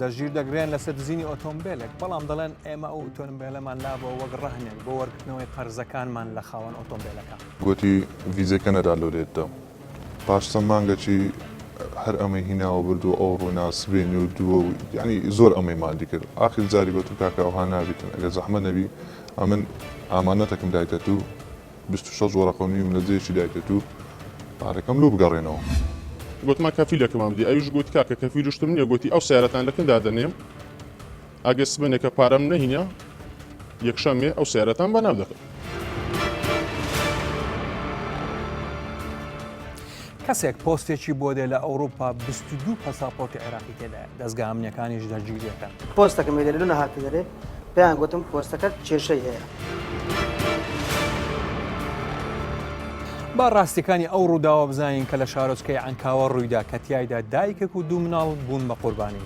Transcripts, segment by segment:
دەژیر دەگرێن لەسەر دزینی ئۆتۆمبیلێک بەڵام دەڵێن ئێمە ئەو ئۆتۆمبیلەمان لابەوە وەک ڕەهنێک بۆ وەرگرتنەوەی قەرزەکانمان لە خاوەن ئۆتۆمبیلەکە. گوتی ڤیزەکە نەدالۆرێتەوە پاش چەند مانگەکی هەر ئەمەی هیناوە بردو ئەو ڕوونا سبێنی و دووە و یعنی زۆر ئەمەی مادی کرد ئاخر جاری گوتم کاکە ئەوها نابێتن ئەگەر زەحمە نەبی ئەمن ئامانەتەکەم دایتە تو 26 وەرەقەمی لە جێشی دایتە تو پارەکەم لۆ بگەڕێنەوە. گوتمان کەفیلەکەمام دی ئەویش گوتی کاکە کەفیلشتم نییە گوتی ئەو سیارەتان لەکن دادەنێم ئەگەر سبێنێکە پارەم نەهینە یەکشەمێ ئەو سیارەتان بەناو دەکەم. کەسێک پۆستێکی بۆ دێ لە ئەوروپا 22 پەساپۆرتی عێراقی تێدایە دەستگا ئەمنیەکانیش دەرگیریەکەن. پۆستەکەم لێرە نەهاتە دەرێ پێیان گوتم پۆستەکەت کێشەی هەیە. با ڕاستیەکانی ئەو ڕووداوە بزانین کە لە شارۆچکەی عەنکاوە ڕوویدا کە تیایدا دایکێک و دوو مناڵ بوون بە قوربانی.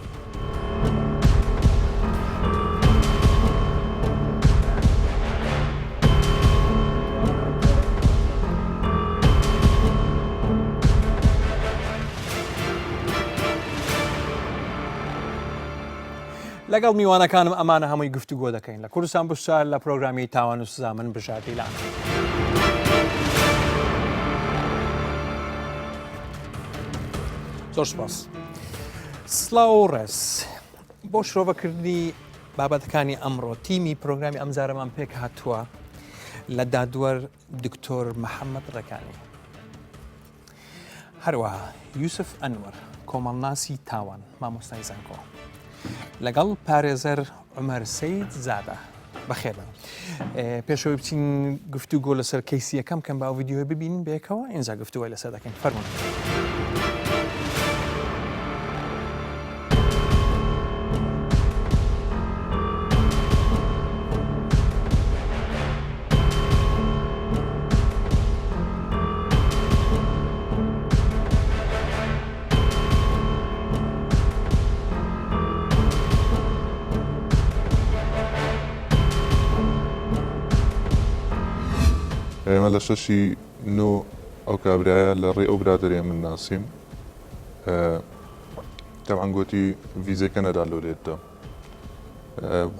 لەگەڵ میوانەکانم ئەمانە هەمووی گفتوگۆ دەکەین لە کوردستان بشار لە پرۆگرامی تاوان و سزا من بژار دیلان. زۆر سپاس. سڵاو و ڕێز بۆ شرۆڤەکردنی بابەتەکانی ئەمڕۆ تیمی پرۆگرامی ئەمجارەمان پێک هاتووە لە دادوەر دکتۆر محەممەد ڕێکانی هەروەها یوسف ئەنوەر کۆمەڵناسی تاوان مامۆستای زانکۆ لەگەڵ پارێزەر عومەر سەید زادە بەخێربن. پێشەوەی بچین گفتوگۆ لەسەر کەیسی یەکەم کەم با ڤیدیۆ ببینین بێکەوە ئینجا گفتوگۆی لەسەر دەکەین. فەرموون. ئێمە لە شەشی نۆ ئەو کابرایە لە ڕێ ئەو برادێ من ناسیم تەبعەن گوتی ڤیزەکە نەدالۆرێتە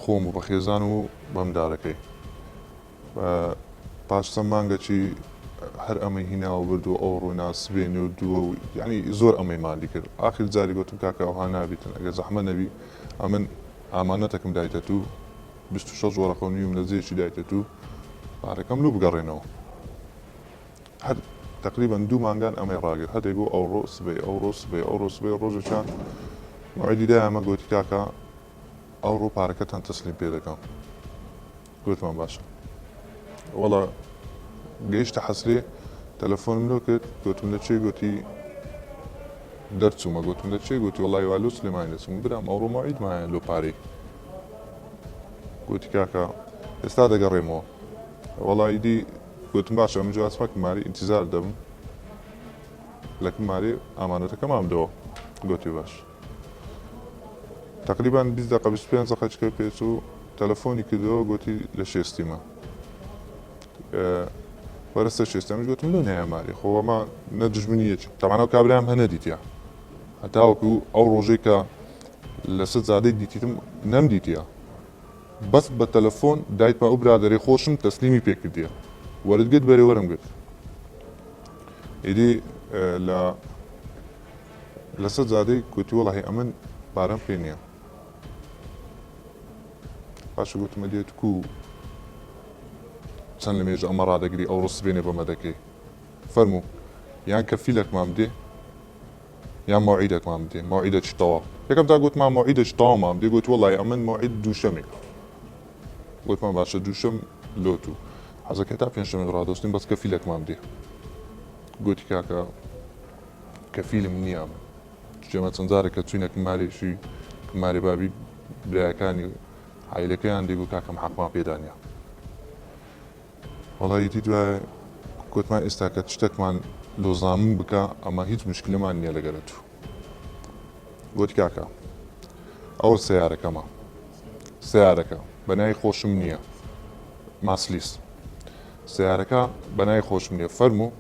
خۆم و بەخێزان و بەمدارەکەی پاش چەند مانگەکی هەر ئەمەی هیناوە بردو ئەو ڕوونا سبێنی و دووە و یعنی زۆر ئەمەی مادی کرد ئاخر جاری گوتم کاکە ئەوها نابێتن ئەگەر زەحمە نەبی ئەمن ئامانەتەکەم دایتە تو 26 وەرەقەمی لە جێشی دایتە تو پارەکەم لۆ بگەڕێنەوە. هەر تقریبان دوو مانگان ئەمەی ڕاگرت هەدێک بۆ ئەوڕۆ سبەی ئەوڕۆ سبەی ئەوڕۆ سبەی ڕۆژێکیان موعیدی دای ئەمە گوتی کاکە ئەوڕۆ پارەکەتان تەسلیم پێ دەکەم. گوتمان باشە وەڵا گەیشتە حەسرێ تەلەفۆنم لۆ کرد گوتم لە چێ گوتی دەرچوومە گوتم لە چێ گوتی وەڵی والۆ سلێمانی دەچم برام ئەوڕۆ موعیدمایە لۆ پارەی گوتی کاکە ئێستا دەگەڕێمەوە. وەڵی دی گوتم باشە ئەم جواسمە کماری ئینتیزار دەبم لە کماری ئامانەتەکەم ئامدەوە گوتی باش. تقریبان 20 دقیقە 25 دقیقە پێچ و تەلەفۆنی کردەوە گوتی لە شێستیمە وەرەستە شێستەمەش گوتم لۆ نایە ماری خۆ ئەمە نەدژمنیەک تەمانەوە کابراام هەنە دیتە هەتاوەکو ئەو ڕۆژەی کە لەسەر زادەی دیتیتم نەمدیتە بەس بە تەلەفۆن دایتمە ئەو برادەرێ خۆشم تەسلیمی پێکردیە وەرتگرت بەرێ وەرم گرت ئیدی لەسەر زادەی گوتی وەڵی ئەمن پارەم پێ نییە پاشە گوتمە دێت و چەند لە مێژە ئەمە ڕادەگری ئەو ڕستبێنێ بەمە دەکەی فەرموو یان کەفیلێکمان بدێ یان موعیدێکمان بدێ موعیدێکی تەواو یەکەم تا گوتمان موعیدێکی تەواومان بدێ گوت وەڵی ئەمن موعید دووشەمێک گوتمان باشە دووشەم لۆتو حەزەکە تا پێنجشەمێک ڕادۆستین بەس کەفیلێکمان بدێ گوتی کاکە کەفیلم نییە جێمە چەند جارێک کە چوینە کمارێکی کماری بابی برایەکانی عایلەکەیان دیگو کاکەم حەقمان پێدانیە وەڵی دی دوایە گوتمان ئێستا کە شتێکمان لۆزانمون بکە ئەمە هیچ مشکلمان نییە لەگەرە تو گوتی کاکە ئەوە سیارەکەمە سیارەکە بەنای خۆشم نییە ماسلیس سیارەکە بەنای خۆشم نییە فەرموو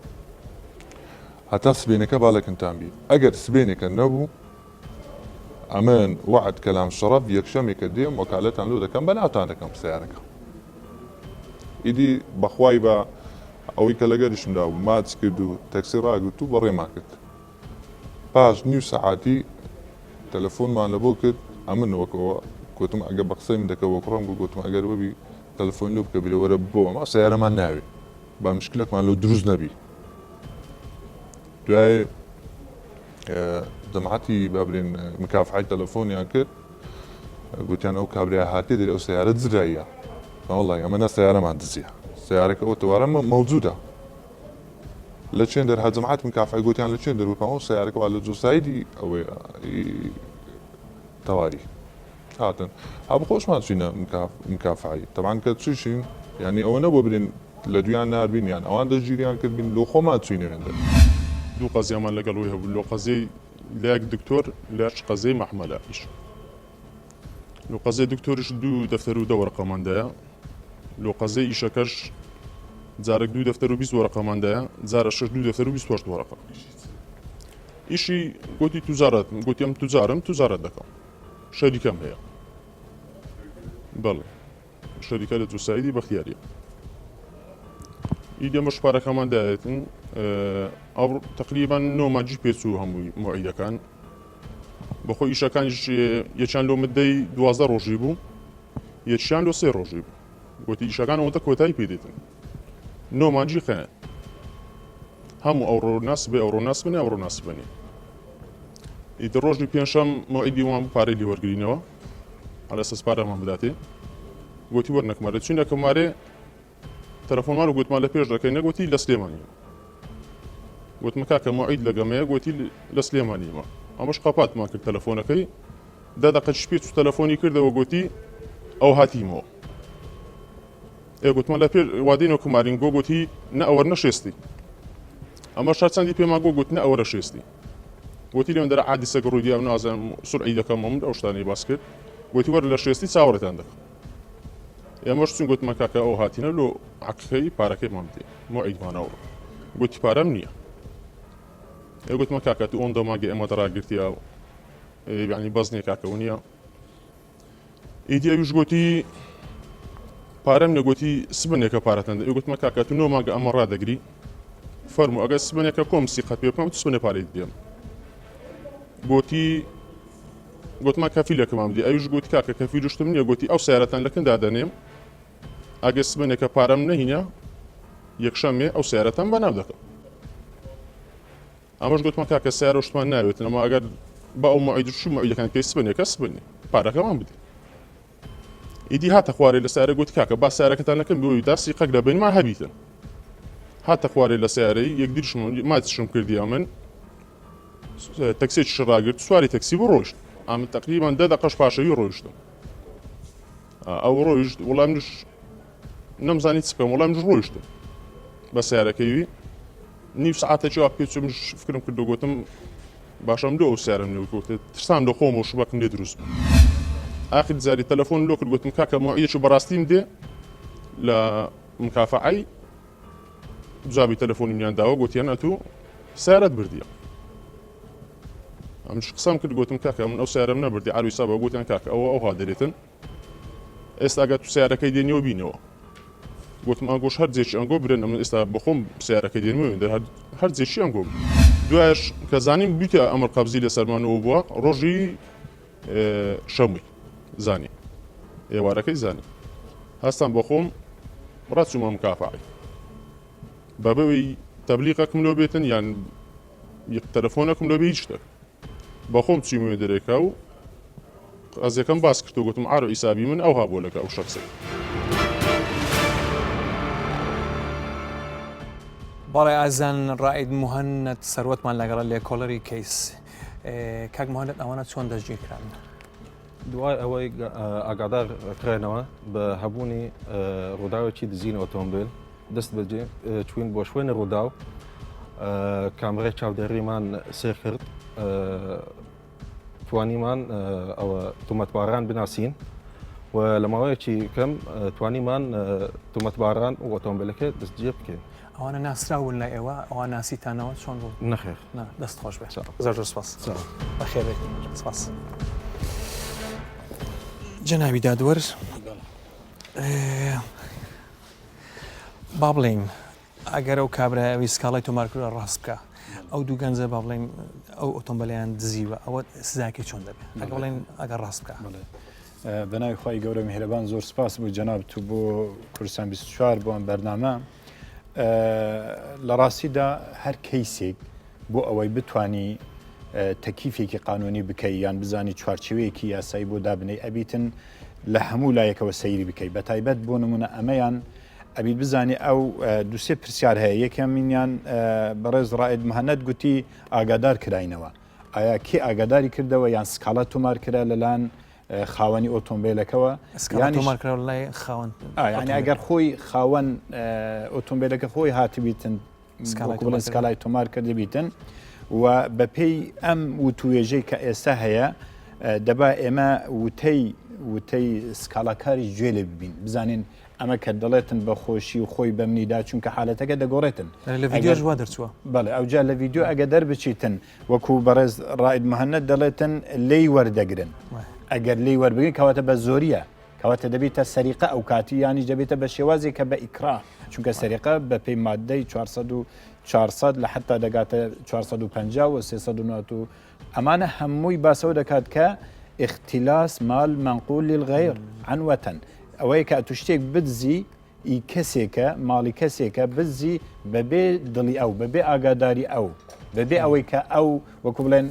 هەتا سبێنەکە باڵێکنتان بی ئەگەر سبێنێکە نەبوو ئەمن وعد کەلام شەڕەف یەکشەمێکە دێم وەکالەتان لۆ دەکەم بەناوتان دەکەم سیارەکە ئیدی بەخوای بە ئەوەی کە لەگەریشمدا و ماچ کرد و تەکسی ڕاگوت و بەڕێما کرد پاش نیو سەعاتی تەلەفۆنمان لە بۆ کرد ئەمن وەکەوە گوتم ئەگە بە قسەی من دەکەوە کوڕم بوو گوتم ئەگەر ببی تەلەفۆن لۆ بکە بیرەوەرە بۆ ئەمە سیارەمان ناوێ با مشکلەکمان لۆ دروست نەبی دوای جەماعەتی بابرین مکافحەی تەلەفۆنیان کرد گوتیان ئەو کابرای هاتێ دەری ئەو سیارە جراییە وەڵڵی ئەمە سیارەمان دزیە سیارەکە ئۆتۆوارە مەوجودە لە چێن دەرها جەماعەت مکافحەی گوتیان لە چێن دەروپام ئەو سیارەکە وا لە جوسایدی ئەوەی تەواری هاتن هەبوو خۆشمان چوینە مکافحەی تەمان کە چوشین یعنی ئەوە نەبوو برین لە دویان ناربین یان ئەوان دەژیریان کردبین لۆ خۆمان چوینە وێندە دوو قەزیامان لەگەڵ هەبوو لۆ قەزەی لایەک دکتۆر لاش قەزەی مەحمەلە ئیش لۆ قەزەی دکتۆرش دوو دەفتەر و دە وەرەقەماندایە لۆ قەزەی ئیشەکەش جارێک دوو دەفتەر و 20 وەرەقەماندایە جارە شەش دوو دەفتەر و 28 وەرەقە ئیشی گوتی توزارەت گوتی ئەم توزارەت دەکەم شەریکەم هەیە بەڵێ شەریکە لە جوسایدی بەختیاریە ئیدە مەش پارەکەمان دایەتن ئەو تقریبا نۆماجی پێچوو هەمووی موعیدەکان بەخۆی ئیشەکانیش یەکیان لۆ مدەی 12 ڕۆژی بوو یەکیان لۆ 3 ڕۆژی بوو گوتی ئیشەکان ئەوەندە کۆتایی پێدێتن نۆماجی خێنێ هەموو ئەوڕۆ ناس بێ ئەوڕۆ ناس بنێ ئەوڕۆ ناس بنێ ئیتر ڕۆژی پێنجشەم موعیدی وان پارەی لێ وەرگرینەوە هەڵە ئێستا پارەمان بداتێ گوتی وەرنەکمارە چوینە کەمارێ تەلەفۆنمان و گوتمان لە پێش دەکەی نەگوتی لە سلێمانی گوتمە کاکە موعید لەگەمەیە گوتی لە سلێمانیمە ئەمەش قەپاتمان کرد تەلەفۆنەکەی دا دەقەت پێ تەلەفۆنی کردەوە گوتی ئەو هاتیمەوە گوتمان لە پێ وادینەوە کومارین گۆ گوتی نە ئەوە نەشێستی ئەمە شار چەندی پێمان گۆ گوت نە ئەوە شێستی گوتی لێم دەرە عادیسەکە ڕوویدی ئەو نازانم سورعی دەکەم ئەمە ئەو شتانی باس کرد گوتی وەرە لە شێستی چاوەڕێتان دەکەم ئێمەش چون گوتمە کاکە ئەو هاتینە لۆ عەکسەکەی پارەکەیمان بدێ موعیدمانەوە گوتی پارەم نییە گوتمە کاکە تو ئەوەندە ماگەی ئێمە دەڕاگرتیە یعنی بەزنێ کاکەەوە نییە ئیدی ئەویش گوتی پارەم نەگوتی سبنێکە پارەتەندە گوتمە کاکە تو نۆ ماگە ئەمە ڕادەگری فەرمو ئەگەر سبنێکە کۆم سیقەت پێ بکەم سبنێ پارەی دێم گوتی گوتما کەفیلەکەمان بدی ئەویش گوتی کاکە کەفیلشتم نییە گوتی ئەو سیارەتان لەکندا دەنێم ئەگەر سبنێکە پارەم نەهینە یەکشەمێ ئەو سیارەتان بەناو دەکەم ئەمەش گوتمە کاکە سیارە شتمان ناوێتن ئەمە ئەگەر بە ئەو موعیدش موعیدەکان پێی سبنێکە سبنێ پارەکەمان بدی ئیدی هاتە خوارێ لە سیارە گوتی کاکە با سیارەکەتان لەکەم بۆی داسی قەک دەبینمان هەبیتن هاتە خوارێ لە سیارەی یەکدیرشم ماچشم کردی ئەمن تەکسێکی ڕاگرت سواری تەکسی بۆ ڕۆیشت ئەمن تقریبان 10 دقەش پاشەوی ڕۆیشتم ئەو ڕۆیشت وەڵامش نەمزانی چ بکەم وەڵامش ڕۆیشتم بە سیارەکەیوی نیو سعاتێکەوە پێچمش فکرم کردو گوتم باشەم لۆ ئەو سیارم نێوتێت ترسام لە خۆم و شوبەکم لێ دروست بوو ئاخر جاری تەلەفۆن لۆ کرد گوتم کاکە موعیدێکی بەڕاستیم دێ لە مکافحەی جوابی تەلەفۆنی میان داوە گوتیان ئەتوو سیارەت بردیە ئەمش قسەم کرد گوتم کاکە من ئەو سیارەم نەبردی عروی سابە گوتیان کاکە ئەوە هادرێتن ئێستا ئەگەر تو سیارەکەی دێنیەوە بینەوە گوتم ئەنگۆش هەر جێکی ئەنگۆ برن ئەمن ئێستا بخۆم سیارەکەی دێنمەوە هەر جێکی ئەنگۆ دوایش کە زانیم بیتە ئەمر قەبزی لە سەرمانەوە بووە ڕۆژی شەمووی زانی ئێوارەکەی زانی هەستان بە خۆم ڕاچوومە مکافحەی بەبەوەی تەبلیغەکم لۆ بێتن یان یەک تەلەفۆنەکم لۆ بێ هیچ شتێک بە خۆم چوویمەوە دەرێکا و قەزیەکەم باس کرد و گوتم ئارۆ ئیسابی من ئەو هابووە لەگە ئەو شەخسەی بەڵێ ئازان ڕائید موهەنەد سەروەتمان لەگەڵە لێکۆڵەری کەیس کاک موهەنەد ئەوانە چۆن دەستگیرکران دوای ئەوەی ئاگادار کرێنەوە بە هەبوونی ڕووداوێکی دزین ئۆتۆمبیل دەست بەجێ چوین بۆ شوێنی ڕووداو کامرەی چاودێریمان سێر کرد توانیمان ئەوە تومەتباران بناسین و لە ماوەیەکی کەم توانیمان تومەتباران و ئۆتۆمبیلەکە دەستگیر بکەین ئەوانە ناسراون لە ئێوە ئەوە ناسیتانەوە چۆن بوو نەخێر دەست خۆش بێت زۆر سپاس بەخێر بێت سپاس جەنابی دادوەرز با بڵێین ئەگەر ئەو کابراوی سکاڵی تۆمارکردە ڕاست بکە ئەو دوو گەنجە با بڵێن ئەو ئۆتۆمبیلیان دزیوە ئەوە سزاکە چۆن دەبێت ئەگە بڵێن ئەگەر ڕاست بکە بەناوی خی گەورە میهرەبان زۆر سپاس بوو جەناب تو بۆ کوردستان 24 بۆ ئەم بەرنامە لە ڕاستیدا هەر کەیسێک بۆ ئەوەی بتانی تەکیفێکی قانونی بکەی یان بزانی چوارچوەیەکی یاسایی بۆ دابنەی ئەبیتن لە هەموو لایەکەوە سەیری بکەی بە تایبەت بۆ نمونە ئەمەیان ئەبیت بزانی ئەو دوسێ پرسیار هەیە یەکەمینیان بەڕێز ڕائد مەهەنەت گوتی ئاگادار کراینەوە ئایا کێ ئاگاداری کردەوە یان سکاڵەت تۆمار کرا لەلاەن خاوەنی ئۆتۆمبیلەکەەوە ینی ئەگەر خۆی خاوەن ئۆتۆمبیلەکە خۆی هاتبیتن سکالای تۆمار کردبیتن و بەپێی ئەم وتوێژەی کە ئێستا هەیە دەبا ئێمە وتەی سکاڵاکاری گوێ لێ ببین بزانین ئەمە کە دەڵێتن بە خۆشی و خۆی بەمنیدا چونکە حالەتەکە دەگۆڕێتن لە ڤیدیۆ دەرچووە بەڵێ ئەوجا لە ڤیددیو ئەگە دەربچیتن وەکو بەڕێز ڕائد مەهەنەت دەڵێتن لی وەردەگرن ئەگەر لی وەربگرن کەواتە بە زۆریە کەواتە دەبێتە سەریقە ئەو کاتی ینی دەبێتە بە شێوازێک کە بە ئیکرا چونکە سەریقە بە پێی مادەی 400 لە حتا دەگاتە 450 و 390 ئەمانە هەمووی باسەوە دەکات کە اختلاس مال منقول للغير عنوەتەن ئەوەیە کە تو شتێک بدزی ئی کەسێکە ماڵی کەسێکە بزی بەبێ دڵی ئەو بەبێ ئاگاداری ئەو بەبێ ئەوەی کە ئەو وەکو بڵێن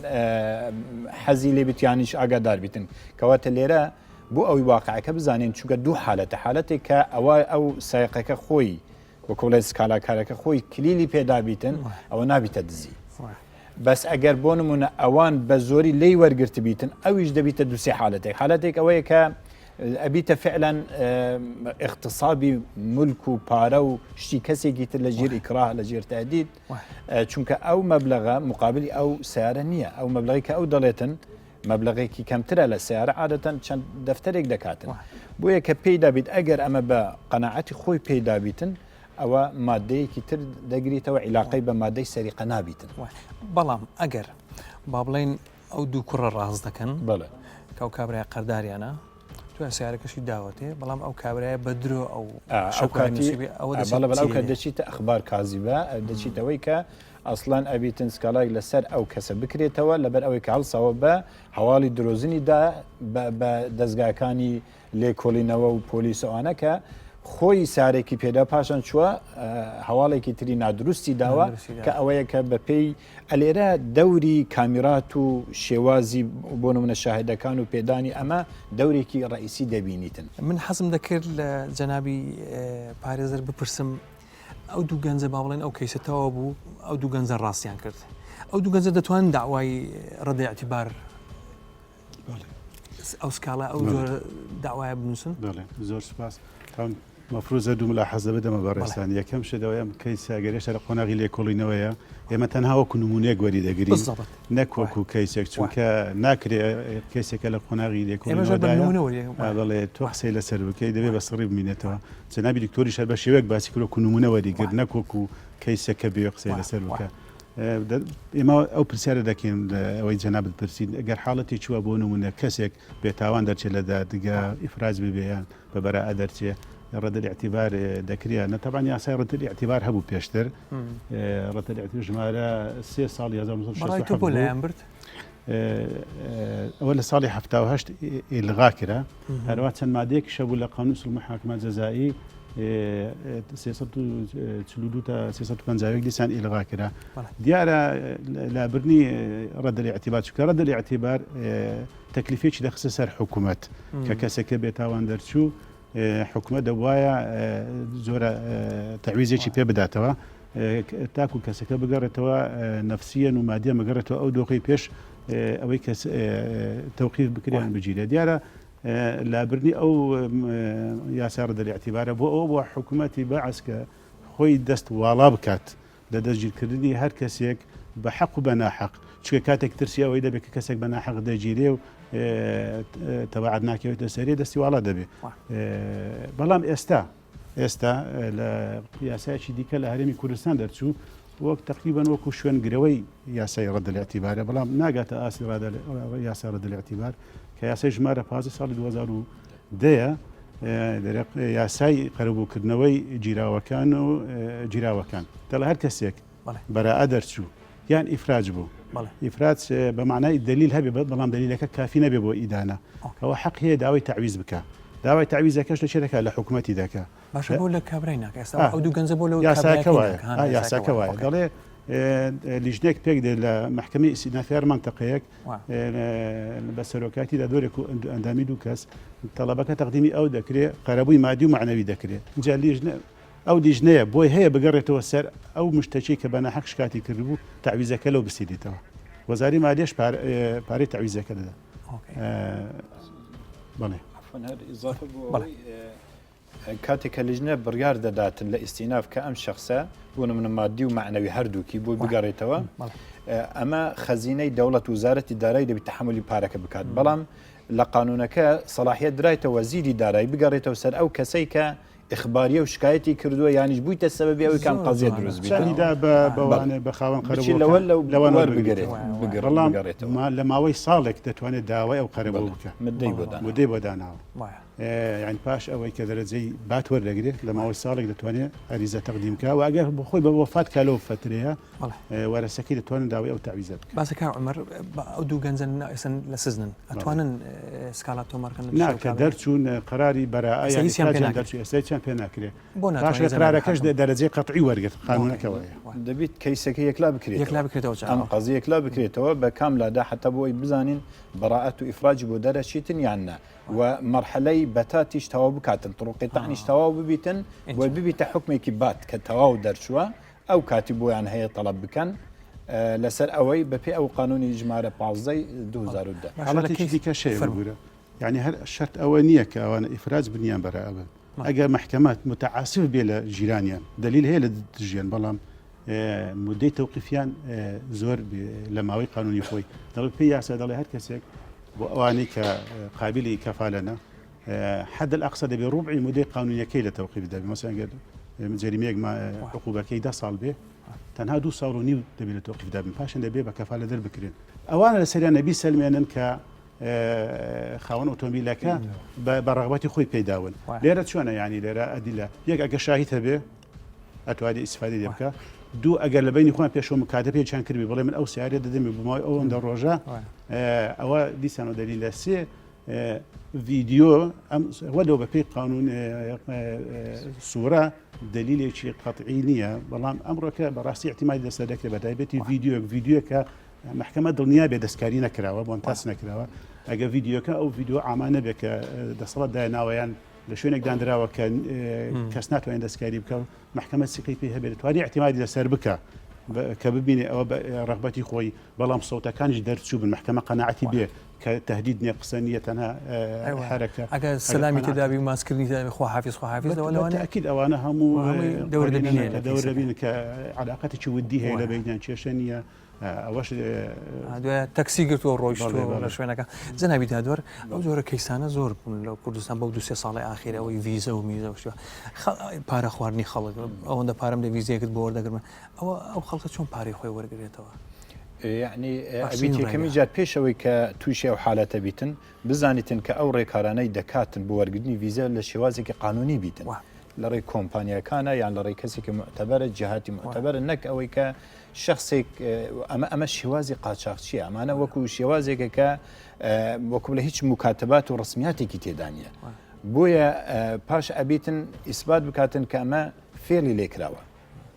حەزی لێ بتیانیش ئاگادار بیتن کەواتە لێرە بۆ ئەوی واقعەکە بزانین چونکە دوو حالەتێک کە ئەوە ئەو سایقەکە خۆی وەکو بڵێن سکالاکارەکە خۆی کلیلی پێدابیتن ئەوە نابیتە دزی بەس ئەگەر بۆ نمونە ئەوان بە زۆری لی وەرگرت بیتن ئەویش دەبیتە دوسێ حالەتێک ئەوەیە کە ئەبیتە فعلا اقتصابی ملک و پارە و شتی کەسێکی تر لە ژێر ئیکراه لە ژێر تهدید چونکە ئەو مەبلەغە مقابلی ئەو سیارە نییە ئەو مەبلەغی کە ئەو دەڵێتن مەبلەغێکی کەمترە لە سیارە عادەتەن چەند دەفتەرێک دەکاتن بۆیە کە پێیدابیت ئەگەر ئەمە بە قەناعەتی خۆی پێیدابیتن ئەوە مادەیەکی تر دەگریتەوە عیلاقەی بە مادەی سەریقە نابیتن بەڵام ئەگەر با بڵێن ئەو دوو کوڕە ڕاز دەکەن بەڵێ کە ئەو کابرای قەرداریانە سیارەکەشی داوەتێ بەڵام ئەو کابرایە بە درۆ ئەو ئەو کە دەچیتە ئەخبار کازیبە دەچیتەوەی کە ئەسڵان ئەبیتن سکالای لەسەر ئەو کەسە بکرێتەوە لەبەر ئەوەی کە هەڵساوە بە هەواڵی درۆزنیدا بە دەستگاکانی لێکۆڵینەوە و پۆلیسەوانە کە خۆی سارێکی پێدا پاشان چووە هەواڵێکی تری نادروستی داوە کە ئەوەیە کە بەپێی ئەلێرە دەوری کامیرات و شێوازی بۆ نمونە شاهدەکان و پێدانی ئەمە دەورێکی ڕئیسی دەبینیتن من حەزم دەکرد لە جەنابی پارێزەر بپرسم ئەو دوو گەنجە با بڵێن ئەو کەیسەتەوە بوو ئەو دوو گەنجە ڕاستیان کرد ئەو دوو گەنجە دەتوانن داوای ڕەدەی ئەعتیبار ئەو سکاڵە ئەو داوایە بنووسن زۆر سپاس مەفروضە دوو ملاحەزە بدەمە بەڕێستان یەکەم شەدەوەیە کەیسە گەرێشە لە قۆناغی لێکۆڵینەوەیە ئێمە تەنها وەکو نمونەیەک وەری دەگرین نەک وەکو کەیسێک چونکە ناکرێت کەسێکە لە قۆناغی لێکۆڵینەوەدایە بەڵێ تۆ قسەی لەسەر بکەی دەبێت بە سڕی بمینێتەوە جەنابی دکتۆری شەر بە شێوەیەک باسی کرد وەکو نمونە وەریگرت نەک وەکو کەیسەکە بێ قسەی لەسەر بکە ئێمە ئەو پرسیارە دەکەین ئەوەی جەنابت پرسید ئەگەر حاڵەتی چووە بۆ نمونە کەسێک بێتاوان دەرچێت لە دادگا ئیفراز ببێیان بە بەراء دەرچێ رد الاعتبار دەکرێنە طبعا یاسای ڕەت الاعتبار هەبوو پێشتر ڕەت الاعتبار ژمارە 3 ساڵ 1960 بۆ لایەن برد ئەوە لە ساڵی 1970 ئیلغا کرا هەروە چەند مادەیەکی شەبوو لە قانون ئوسوڵ المحاکمە جەزایی 342 تا 350 دیسان ئیلغا کرا دیارە لابرنی ڕەت الاعتبار چونکە ڕەت الاعتبار تەکلیفێکی دەخستە سەر حکوومەت کە کەسێکە بێتاوان دەرچوو حکومە دەبواە زۆرە تەعویزێکی پێ بداتەوە تاکو کەسەکە بگەڕێتەوە نەفسیەن و مادیە مەگەڕێتەوە ئەو دۆخی پێش ئەوەی کەس تەوقیف بکریان بگیرێت دیارە لابرنی ئەو یاسا ڕەت الاعتبارە بۆ ئەوە بۆ حکوومەتی بەعەس کە خۆی دەست واڵا بکات لە دەستگیرکردنی هەر کەسێک بە حەق و بە ناحەق چونکە کاتێک ترسی ئەوەی دەبێت کە کەسێک بە ناحەق دەگیرێ و تەبعات ناکەوێتە سەری دەستی واڵا دەبێت بەڵام ئێستا لە یاسایەکی دیکە لە هەرێمی کوردستان دەرچوو وەک تقریبان وەکو شوێنگرەوەی یاسای ڕەت الاعتبارە بەڵام ناگاتە ئاسی یاسای ڕەت الاعتبار کە یاسای ژمارە 15 ساڵی 2010 دەیە یاسای قەرەبووکردنەوەی جیراوەکان و جیراوەکان دەڵ هەر کەسێک بەراە دەرچوو یان ئیفراج بوو ئیفرات بە معنای دلیل هەبێ بەڵام دلیلەکە کافی نەبێ بۆ ئیدانە ئەوە حەق هەیە داوای تعویز بکە داوای تعویزەکەش لە چێ دەکات لە حکوومەتی دەکات باشە بۆ لە کابرای ناکە ئێستا ئەو دوو گەنجە بۆ لەو یاساکە وایە دەڵێ لیژنێک پێک دێت لە محکمەی ئیسینافیار منتەقەیەک بە سەرۆکاتیدا دۆرێک و ئەندامی دوو کەس تەڵەبەکە تەقدیمی ئەو دەکرێت قەرەبووی مادی و معنەوی دەکرێت جا ئەو لیژنەیە بۆی هەیە بگەڕێتەوە سەر ئەو مشتەچی کە بەنە حەق شکاتی کردبوو تعویزەکە لەو بسیدیتەوە وەزاری مالیەش پارەی تعویزەکە دەدا بڵێ کاتێک کە لیژنە بڕیار دەداتن لە ئیسیناف کە ئەم شخصە بۆ منە مادی و معنەوی هەردووکی بۆ بگەڕێتەوە ئەمە خەزینەی دەوڵەت وزارەتی دارایی دەبێت تحملی پارەکە بکات بەڵام لە قانونەکە سەلاحیەت درایتەوە زیری دارایی بگەڕێتەوە سەر ئەو کەسەی کە ئخباریە و شکایەتی کردووە یانیش بوویتە سەبەبی ئەوەی کام قەزیە دروست بێتدا بەوانە بە خاوەن لەوە بگەڕێت لە ماوەی ساڵێک دەتوانێت داوای ئەو قەرەبوو بکە مدەی بۆ داناوە یعنی پاش ئەوەی کە دەرەجەی بات وەردەگرێت لە ماوەی ساڵێک دەتوانێت ئەریزە تەقدیمکە و ئەگەر بۆ خۆی بە وەفات کا لەو فترەیە وەرەسەکەی دەتوانن داوای ئەو تعویزە باسەکە عمەر ئەو دوو گەنجن ئێسن لە سزنن ئەتوانن سکاڵات تۆمارکردن ناکە دەرچوون قەراری بەرائەیان دەرچوو ئێستایان پێ ناکرێت باش قرارەکەش دەرەجەی قەتعی وەرگرت قانونەکەوەیە دەبێت کەیسەکە یەکلا بکرێتەوە ئەم قەزی یەکلا بکرێتەوە بە کاملادا حتا بۆی بزانین بەڕاعەت و ئیفراجی بۆ دەرەچیتن یاننا و مرحلەی بەتاتیش تەواو بکاتن طرقی تەعنیش تەواو ببیتن و ببیتە حکمێکی بات کە تەواو دەرچووە ئەو کاتی بۆیان هەیە تەڵەب بکەن لەسەر ئەوەی بەپێ ئەو قانونی ژمارە 2010 حاڵەتێکی دیکە شێوەگورە یعنی هەر شەرت ئەوە نییە کە ئەوانە ئیفراج بنیان بەرەبن ئەگەر محکەمات متعاسف بێ لە ژیرانیان دلیل هەیە لە دژیان بەڵام مدەی تەوقیفیان زۆر لە ماوەی قانونی خۆی دەڵێ پێی یاسا دەڵێ هەر کەسێک بۆ ئەوانەی کە قابلی کەفالەنە حد الأقصى دەبێ ڕوبعی مدەی قانونیەکەی لە تەوقیف دەبێت مەسەڵەن ئەگەر جەریمەیەک عقوبەکەی 10 ساڵ بێ تەنها 2 ساڵ و نیو دەبێت لە تەوقیف دابن پاشان دەبێ بە کەفالە دەربکرێن ئەوانە لە سەریان نەبی سەلمێنن کە خاوەن ئۆتۆمبیلەکە بە ڕغبەتی خۆی پێداون لێرە چۆنە یعنی لێرە ئەدیلە یەک ئەگە شاهید هەبێ ئەتوانی ئیسفادە لێ بکە دوو ئەگەر لە بینی خۆیان پێشەوە مکاتە پێیان کردبی بڵێ من ئەو سیارە دەدەمی بمای ئەوەندە ڕۆژە ئەوە دیسانەوە دەلیل لە سێ ڤیدیۆ وەدەوە بە پێی قانون سوورە دلیلێکی قەتعی نییە بەڵام ئەمڕۆکە بەڕاستی احتیمالی دەسەر دەکرێت بەتایبەتی ڤیدیۆکە محکەمە دڵنیا بێ دەستکاری نەکراوە بۆن تاس نەکراوە ئەگە ڤیدیۆکە ئەو ڤیدیۆ ئامانە بێ کە دەسەڵات دایناوەیان لە شوێنێک دانراوە کە کەس ناتوانین دەستکاری بکە و محکەمە سقی پێ هەبێت توانی احتیمالی لەسەر بکە کە ببینێ ئەوە ڕغبەتی خۆی بەڵام سەوتەکانیش دەرچوو بن محکەمە قەناعەتی بێ کە تهدید نیە قسە نیە تەنها حرەکە ئەگەر سەلامی تێدابی و ماسکردنی خواحافیز لەوانە ئەکید ئەوانە هەموو دەوردەبینن کە علاقەتێکی ودی هەیە لە بینیان کێشە نییە ئەوەش دوای تەکسی گرتووە ڕۆیشتووە لە شوێنەکە جەنابی دادوەر ئەو جۆرە کەیسانە زۆر بوون لە کوردستان بەو 2 ساڵی ئاخیرەوەی ویزە و میزە و شتووە پارە خواردنی خەڵک ئەوەندە پارەم لە ویزەیەکت بۆ وەردەگرمە ئەو خەڵکە چۆن پارەی خۆی وەرگێتەوە یعنی ئەبیتەکەمی جار پێشەوەی کە تووشی ئەو حالەتە بیتن بزانیتن کە ئەو ڕێکارانەی دەکاتن بۆ وەرگرتنی ویزە لە شێوازێکی قانونی بیتن لە ڕێی کۆمپانیەکانە یان لە ڕێی کەسێکی معتەبەرە جیهاتی معتەبەرە نەک ئەوەی کە شخصێک ئەمە شێوازی قاچاقچیە ئەمانە وەکو شێوازێکە کە وەکو لە هیچ مکاتبات و ڕسمیاتێکی تێدانە بۆیە پاش ئەبیتن ئیسبات بکاتن کە ئەمە فێری لێکراوە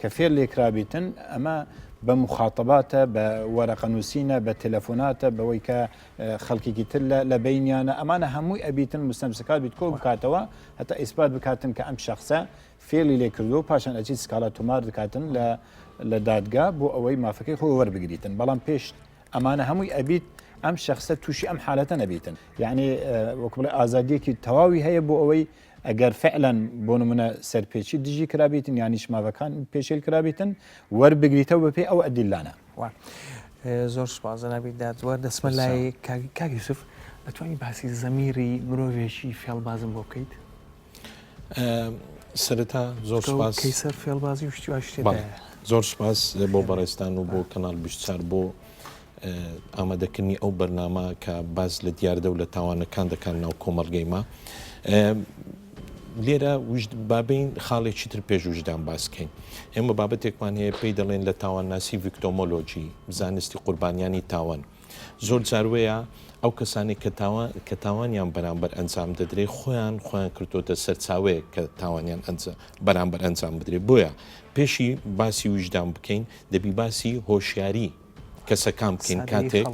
کە فێر لێکرابیتن ئەمە بە مخاطباتە بە وەرەقە نووسینە بە تەلەفۆناتە بەوەی کە خەڵکێکی تر لە بینیانە ئەمانە هەمووی ئەبیتن مستەمسکات بیت کۆ بکاتەوە هەتا ئیسبات بکاتن کە ئەم شخصە فێری لێکردو پاشان ئەچی سکاڵە تۆمار دکاتن لە دادگا بۆ ئەوەی مافەکەی خۆی وەربگریتن بەڵام پێش ئەمانە هەمووی ئەبیت ئەم شخصە تووشی ئەم حالەتە نەبیتن یعنی وەکو بڵێ ئازادیەکی تەواوی هەیە بۆ ئەوەی ئەگەر فعلەن بۆ نمونە سەرپێچی دژی کرابیتن یانی شماوەکان پێشێل کرابیتن وەربگریتەوە بەپێ ئەو ئەدیلانە زۆر سوپاس جەنابی دادوەر دەسمە لای کاک یوسف دەتوانین باسی زەمیری مرۆڤێکی فێڵبازم بۆ بکەیت سەرەتا زۆر سوپاس کەیسەر فێڵبازی شتی شتێ زۆر سوپاس بۆ بەڕێستان و بۆ کەناڵ 24 بۆ ئامادەکردنی ئەو بەرنامە کە باز لە دیاردە و لە تاوانەکان دەکەن ناو کۆمەڵگەیمە لێرە بابین خاڵێکی تر پێش وجدان باسکەین ئێمە بابەتێکمان هەیە پێی دەڵێن لە تاوانناسی ڤیکتۆمۆلۆژی زانستی قوربانیانی تاوان زۆر جاروەیە ئەو کەسانی کە تاوانیان بەرامبەر ئەنجام دەدرێت خۆیان کردوتە سەرچاوەیە کە تاوانیان بەرامبەر ئەنجام بدرێت بۆیە پێشی باسی وجدان بکەین دەبی باسی هۆشیاری کەسەکان بکەین کاتێک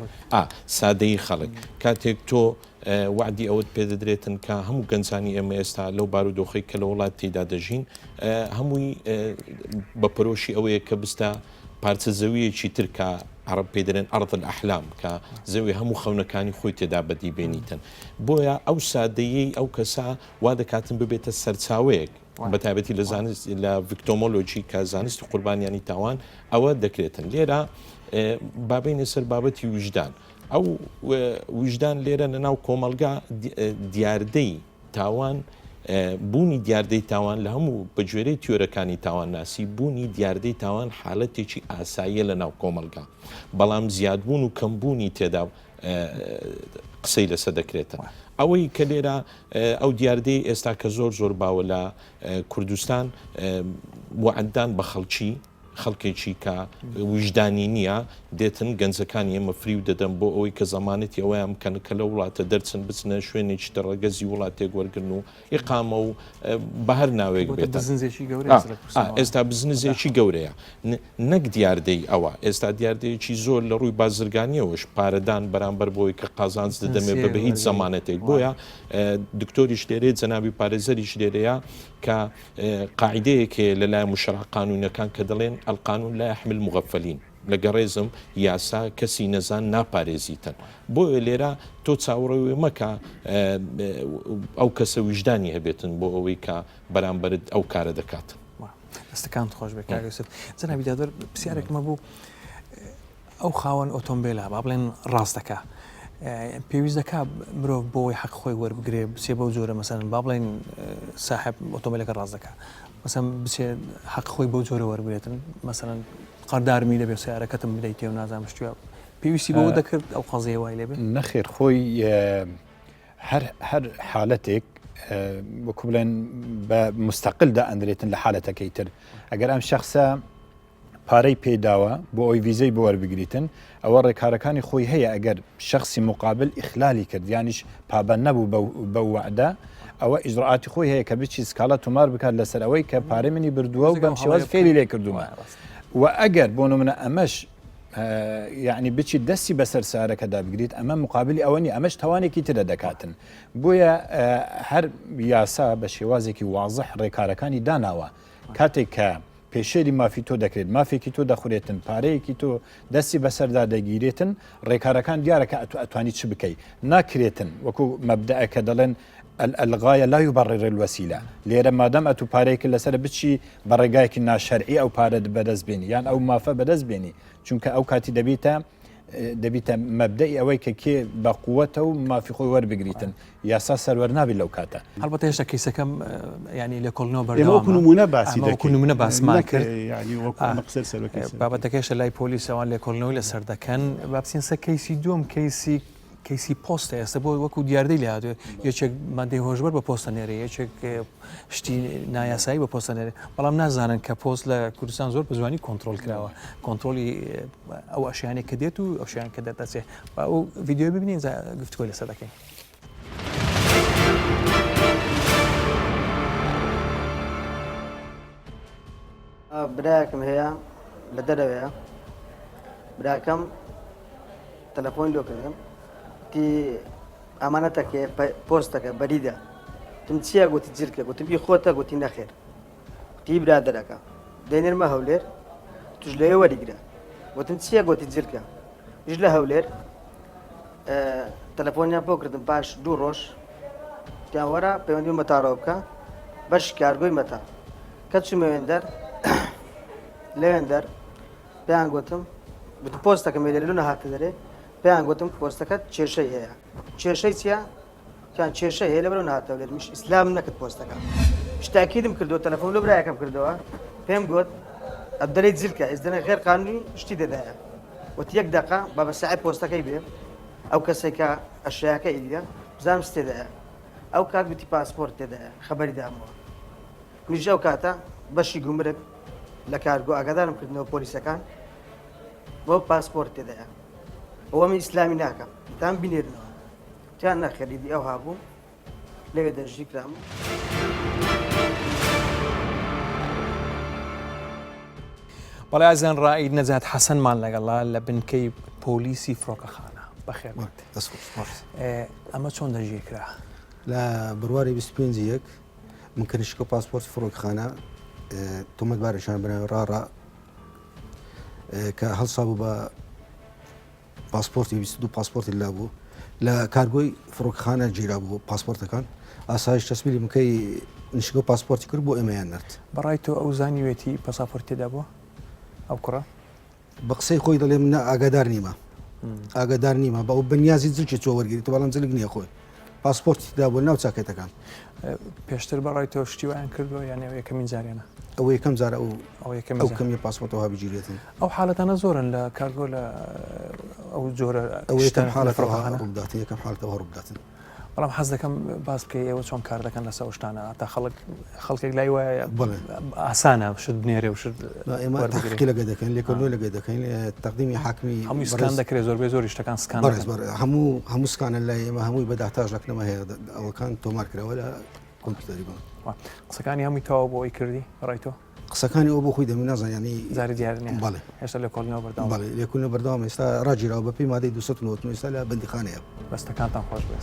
سادەی خەڵک کاتێک تۆ وعدی ئەوت پێ دەدرێتن کە هەموو گەنجانی ئێمە ئێستا لەو بارودۆخی کە لە وڵات تێدا دەژین هەمووی بە پەرۆشی ئەوەیە کە بستە پارچە زەویەکی تر کە عرب پێ دەرێن ئەرض الئەحلام کە زەوی هەموو خەونەکانی خۆی تێدا بەدی بێنیتن بۆیە ئەو سادەیەی ئەو کەسا وا دەکاتن ببێتە سەرچاوەیەک بەتابەتی لە زانست لە ڤیکتۆمۆلۆژی کە زانستی قوربانیانی تاوان ئەوە دەکرێتن لێرە بابینە سەر بابەتی وجدان ئەو وجدان لێرە لەناو کۆمەلگا دیاردەی تاوان بوونی دیاردەی تاوان لە هەموو بەگوێرەی تیۆرەکانی تاوانناسی بوونی دیاردەی تاوان حالەتێکی ئاساییە لە ناو کۆمەلگا بەڵام زیادبوون و کەمبوونی تێدا قسەی لەسەر دەکرێتە ئەوەی کە لێرە ئەو دیاردەی ئێستا کە زۆر باوە لە کوردستان وعددان بە خەڵکێکی کە وجدانی نییە دێتن گەنجەکانی ئێمە فری و دەدەن بۆ ئەوەی کە زەمانەتی ئەوەیان بکەن کە لە وڵاتە دەرچن بچنە شوێنێکی دەڕەگەزی وڵاتێک وەرگن و ئیقامە و بە هەر ناوێک بێت ئێستا بزنزێکی گەورەیە نەک دیاردەی ئەوە ئێستا دیاردەیەکی زۆر لە ڕووی بازرگانیەوەش پارەدان بەرامبەر بۆی کە قازانج دەدەمێت بە هیچ زەمانەتێک بۆیە دکتۆریش لێرێ جەنابی پارێزەریش لێرەیە کە قاعدەیەکێ لەلای مشرع قانونەکان کە دەڵێن القانون لا يحمل المغفلين لە گەڕێزم یاسا کەسی نەزان ناپارێزیتن بۆیە لێرە تۆ چاوەڕێوی مەکە ئەو کەسە وجدانی هەبێتن بۆ ئەوەی کە بەرامبەرت ئەو کارە دەکاتن دەستەکان خۆش بێ کاگەست جەنابی دادوەر پرسیارێکمە بوو ئەو خاوەن ئۆتۆمبیلە با بڵێن ڕاستەکە پێویست دەکات مرۆڤ بۆی حەق خۆی وەربگرێ بچێ بەو جۆرە مەسەن با بڵێن ساحب ئۆتۆمبیلەکە ڕاست دەکات مەسەن بچێ حەق خۆی بەو جۆرە وەربگرێتن مەسەن قەردارمی لەبێ سیارەکەتم بدەیت تێ و نازانم شتووە پێویستی بەوە دەکرد ئەو قەزەیە وای لێبێ نەخێر خۆی هەر حالەتێک وەکو بڵێن بە مستەقلدا ئەندرێتن لە حالەتەکەی تر ئەگەر ئەم شەخصە پارەی پێداوە بۆ ئەوی ویزەی بۆ وەربگریتن ئەوە ڕێکارەکانی خۆی هەیە ئەگەر شخصی مقابل ئیخلالی کرد یانیش پابەند نەبوو بە وعدە ئەوە ئیجراعاتی خۆی هەیە کە بچی سکاڵە تومار بکات لەسەر ئەوەی کە پارەی منی بردووە و بەم شێوەز فێری لێ کردومە و ئەگەر بۆ نمونە ئەمەش یعنی بچی دەستی بەسەر سارەکەدا بگریت ئەمە مقابلی ئەوەنی ئەمەش تاوانێکی ترە دەکاتن بۆیە هەر یاسا بە شێوازێکی وازح ڕێکارەکانی داناوە کاتێک کە پێشێری مافی تۆ دەکرێت مافێکی تۆ دەخورێتن پارەیەکی تۆ دەستی بەسەردا دەگیرێتن ڕێکارەکان دیارەکە ئەتوانی چ بکەیت ناکرێتن وەکو مەبدەعەکە دەڵێن الغایە لا یوبەڕێر الوەسیلە لێرە مادەم ئەتو پارەیەکی لەسەر بچی بە ڕێگایەکی ناشەرعی ئەو پارە بەدەست بێنی یان ئەو مافە بەدەست بێنی چونکە ئەو کاتی دەبیتە مەبدەی ئەوەی کە کێ بە قووەتە و مافی خۆی وەربگریتن یاسا سەروەر نابێت لەو کاتە هەڵبەتە هێشتا کەیسەکەم ینی لە کۆڵنەوە بەردەوامە باسی نمونە باسمان کرد بابەتەکەشە لای پۆلیسەوان لێ کۆڵنەوەی لەسەر دەکەن بابسینسە کەیسی دووەم کەیسی پۆستە ئێستا بۆ وەکو دیاردەی لە هاتوێ یەکێک مادەی هۆژبەر بە پۆستە نێرە یەکێک شتی نایاسایی بە پۆستە نێرە بەڵام نازانن کە پۆست لە کوردستان زۆر بە زوانی کۆنتترۆل کراوە کۆنتترۆلی ئەو ئەشیانێک کە دێت و ئەو شیان کە دەدەچێت ئەو ڤیددیۆ ببینین گفتگۆی لەسەر دەکەین برایەکم هەیە لە دەرەوەیە براکەم تەلەفۆن لۆ کردم تی ئەمانەتەکە پۆستەکە بەریدا تم چییە گوتی جرکە گوتم بی خۆتە گوتی نەخێر تی برادەرەکە دێنێرمە هەولێر توش لێ وەریگرە گوتم چییە گوتی جرکە ژ لە هەولێر تەلەفۆنیان بۆ کردم پاش 2 ڕۆژ تیان وەرە پەیوەندی مەتاڕەوە بکە بەش کارگۆی مەتا کە چوومە وێندەر لەوێندەر پێیان گوتم پۆستەکە مێلێر لە هاتە دەرێ پێیان گوتم پۆستەکە کێشەی هەیە کێشەی چییە؟ کیان کێشە هەیە لەبەرەوە نهاتەوە لێر میش ئیسلام نەکرد پۆستەکە شتاکیدم کردەوە تەلەفۆن لە برایەکەم کردەوە پێم گوت ئەبدەرەی جلکە ئێزدەنە غێر قانونی شتی دەدایە وتی یەک دەقا بە بەساعی پۆستەکەی بێ ئەو کەسێک کە ئەشیاکە ئیدە بزانم ستێدایە ئەو کات گوتی پاسپۆرت تێدایە خەبەری دامەوە منیش ئەو کاتە بەشی گومرگ لە کارگۆ ئاگادارم کردنەوە پۆلیسەکان بۆ پاسپۆرت تێدایە ئەوە من ئیسلامی ناکەم تام بینێرنەوە تیان نەخەریدی ئەو هابوو لەوێ دەژی کرام بەڵێ ئازان ڕائید نەجات حەسەنمان لەگەڵا لە بنکەی پۆلیسی فڕۆکەخانە بەخێر ئەمە چۆن دەژیکرا لە بڕواری 25 من کەنیشکە پاسپۆرت فڕۆکخانە تۆمەتبارێکشان بناوی ڕاڕا کە هەڵسا بوو بە پاسپۆرتی 22 پاسپۆرتی لا بوو لە کارگۆی فڕۆکخانە گیرا بوو پاسپۆرتەکان ئاسایش تەسمیلی بکەی نشکە پاسپۆرتی کرد بۆ ئێمەیان نرد بەڕای تۆ ئەو زانیوێتی پاسپۆرت تێدا بووە ئەو کوڕە بە قسەی خۆی دەڵێ من ئاگادار نیمە ئاگادار نیمە بە ئەو بەنیازی جلکی چۆ وەرگیری تو بەڵام جلک نییە خۆی پاسپۆرتیدا بۆ ناو چاکێتەکان پێشتر بەڕای تۆ شتیوایان کردووە یان ئەو یەکەمین جارێنە ئەو یەکەم جارە ئەو کەمی پاسپۆرتەوە بگیرێتن ئەو حاڵەتانە زۆرن لە کارگۆ لە ئەو جۆرە ئەو یەکەم حاڵەتەوە ڕووداتن یەکەم حاڵەتەوە ڕووداتن بەڵام حەز دەکەم باس بکەی ئێوە چۆن کار دەکەن لەسەر شتانە تا خەڵکێک لای وایە ئاسانە شت بنێرێ و شت ئێمە لەگە دەکەن لێکردنەوە لەگە دەکەین تەقدیمی حاکمی هەمووی سکان دەکرێت زۆربەی زۆری شتەکان سکان هەموو سکانە لای ئێمە هەمووی بەداهتاژ لەکنەمە هەیە ئەوەکان تۆمارکرەوە لە کۆمپیوتەری بن قسەکانی هەمووی تەواو بۆ ئەوی کردی ڕای تۆ قسەکانی ئەو بۆ خۆی دەمی نازان ینی زاری دیارنیە بەڵێ هێشتا لە کۆڵنەوە بەردەوام بەڵێ لێکولنەوە بەردەوام ئێستا ڕاجیراوە بە پێی مادەی 290 ئێستا لە بەندیخانەیە بەستەکانتان خۆش بێت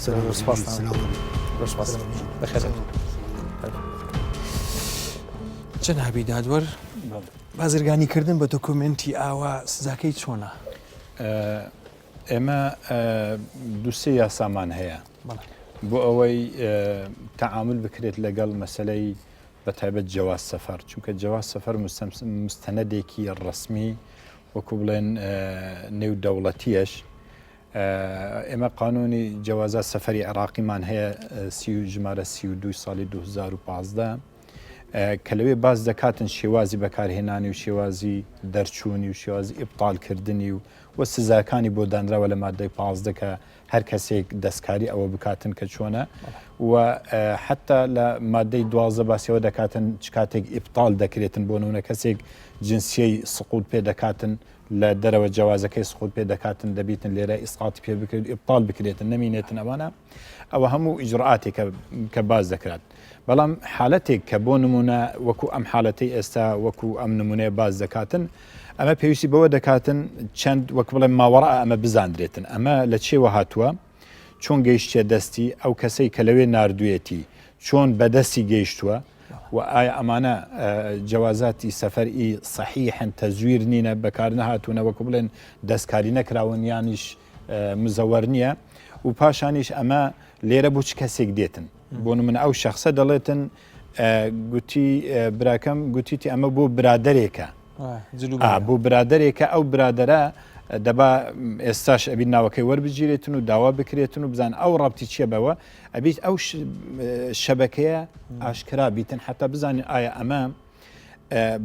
جەنابی دادوەر بازرگانیکردن بە دۆکومنتی ئاوا سزاکەی چۆنە ئێمە دووسێ یاسامان هەیە بۆ ئەوەی تەعامل بکرێت لەگەڵ مەسەلەی بەتایبەت جواز سەفەر چونکە جواز سەفەر مستەنەدێکی ڕسمی وەکو بڵێن نێودەوڵەتیەش ئێمە قانونی جوازات سەفەری عێراقیمان هەیە ژمارە 32 ساڵی 2015 کە لەوێ باز دەکاتن شێوازی بەکارهێنانی و شێوازی دەرچوونی و شێوازی ئیبطالکردنی و سزاکانی بۆ دانراوە لە مادەی 15 کە هەر کەسێک دەستکاری ئەوە بکاتن کە چۆنە و حتا لە مادەی 12 باسیەوە دەکاتن چ کاتێک ئیبطال دەکرێتن بۆ نمونە کەسێک جنسیەی سقوط پێ دەکاتن لە دەرەوە جوازەکەی سقوط پێ دەکاتن دەبیتن لێرە ئیسقاتی پێ بکرێت ئیبطال بکرێتن نەمینێتن ئەوانە ئەوە هەموو ئیجرعاتێک کە باز دەکرات بەڵام حالەتێک کە بۆ نمونە وەکو ئەم حالەتەی ئێستا وەکو ئەم نمونەیە باز دەکاتن ئەمە پێویستی بەوە دەکاتن چەند وەک بڵێن ماوەڕە ئەمە بزاندرێتن ئەمە لە چێوە هاتووە چۆن گەیشتە دەستی ئەو کەسەی کە لەوێ ناردوێتی چۆن بەدەستی گەیشتووە و ئایا ئەمانە جوازاتی سەفەری صحیحن تەزویر نینە بەکار نەهاتوونە وەکو بڵێن دەستکاری نەکراون یانیش مزەوەر نییە و پاشانیش ئەمە لێرە بۆ چ کەسێک دێتن بۆ من ئەو شخصە دەڵێتن گوتی براکەم گوتیتی ئەمە بۆ برادێکە بۆ برادێکە ئەو برادرە دەبا ئێستاش ئەبی ناوەکەی وەربگیرێتن و داوا بکرێتن و بزان ئەو ڕابتی چیە بەوە ئەبیت ئەو شەبەکەیە ئاشکرا بیتن حتا بزانین ئایا ئەمە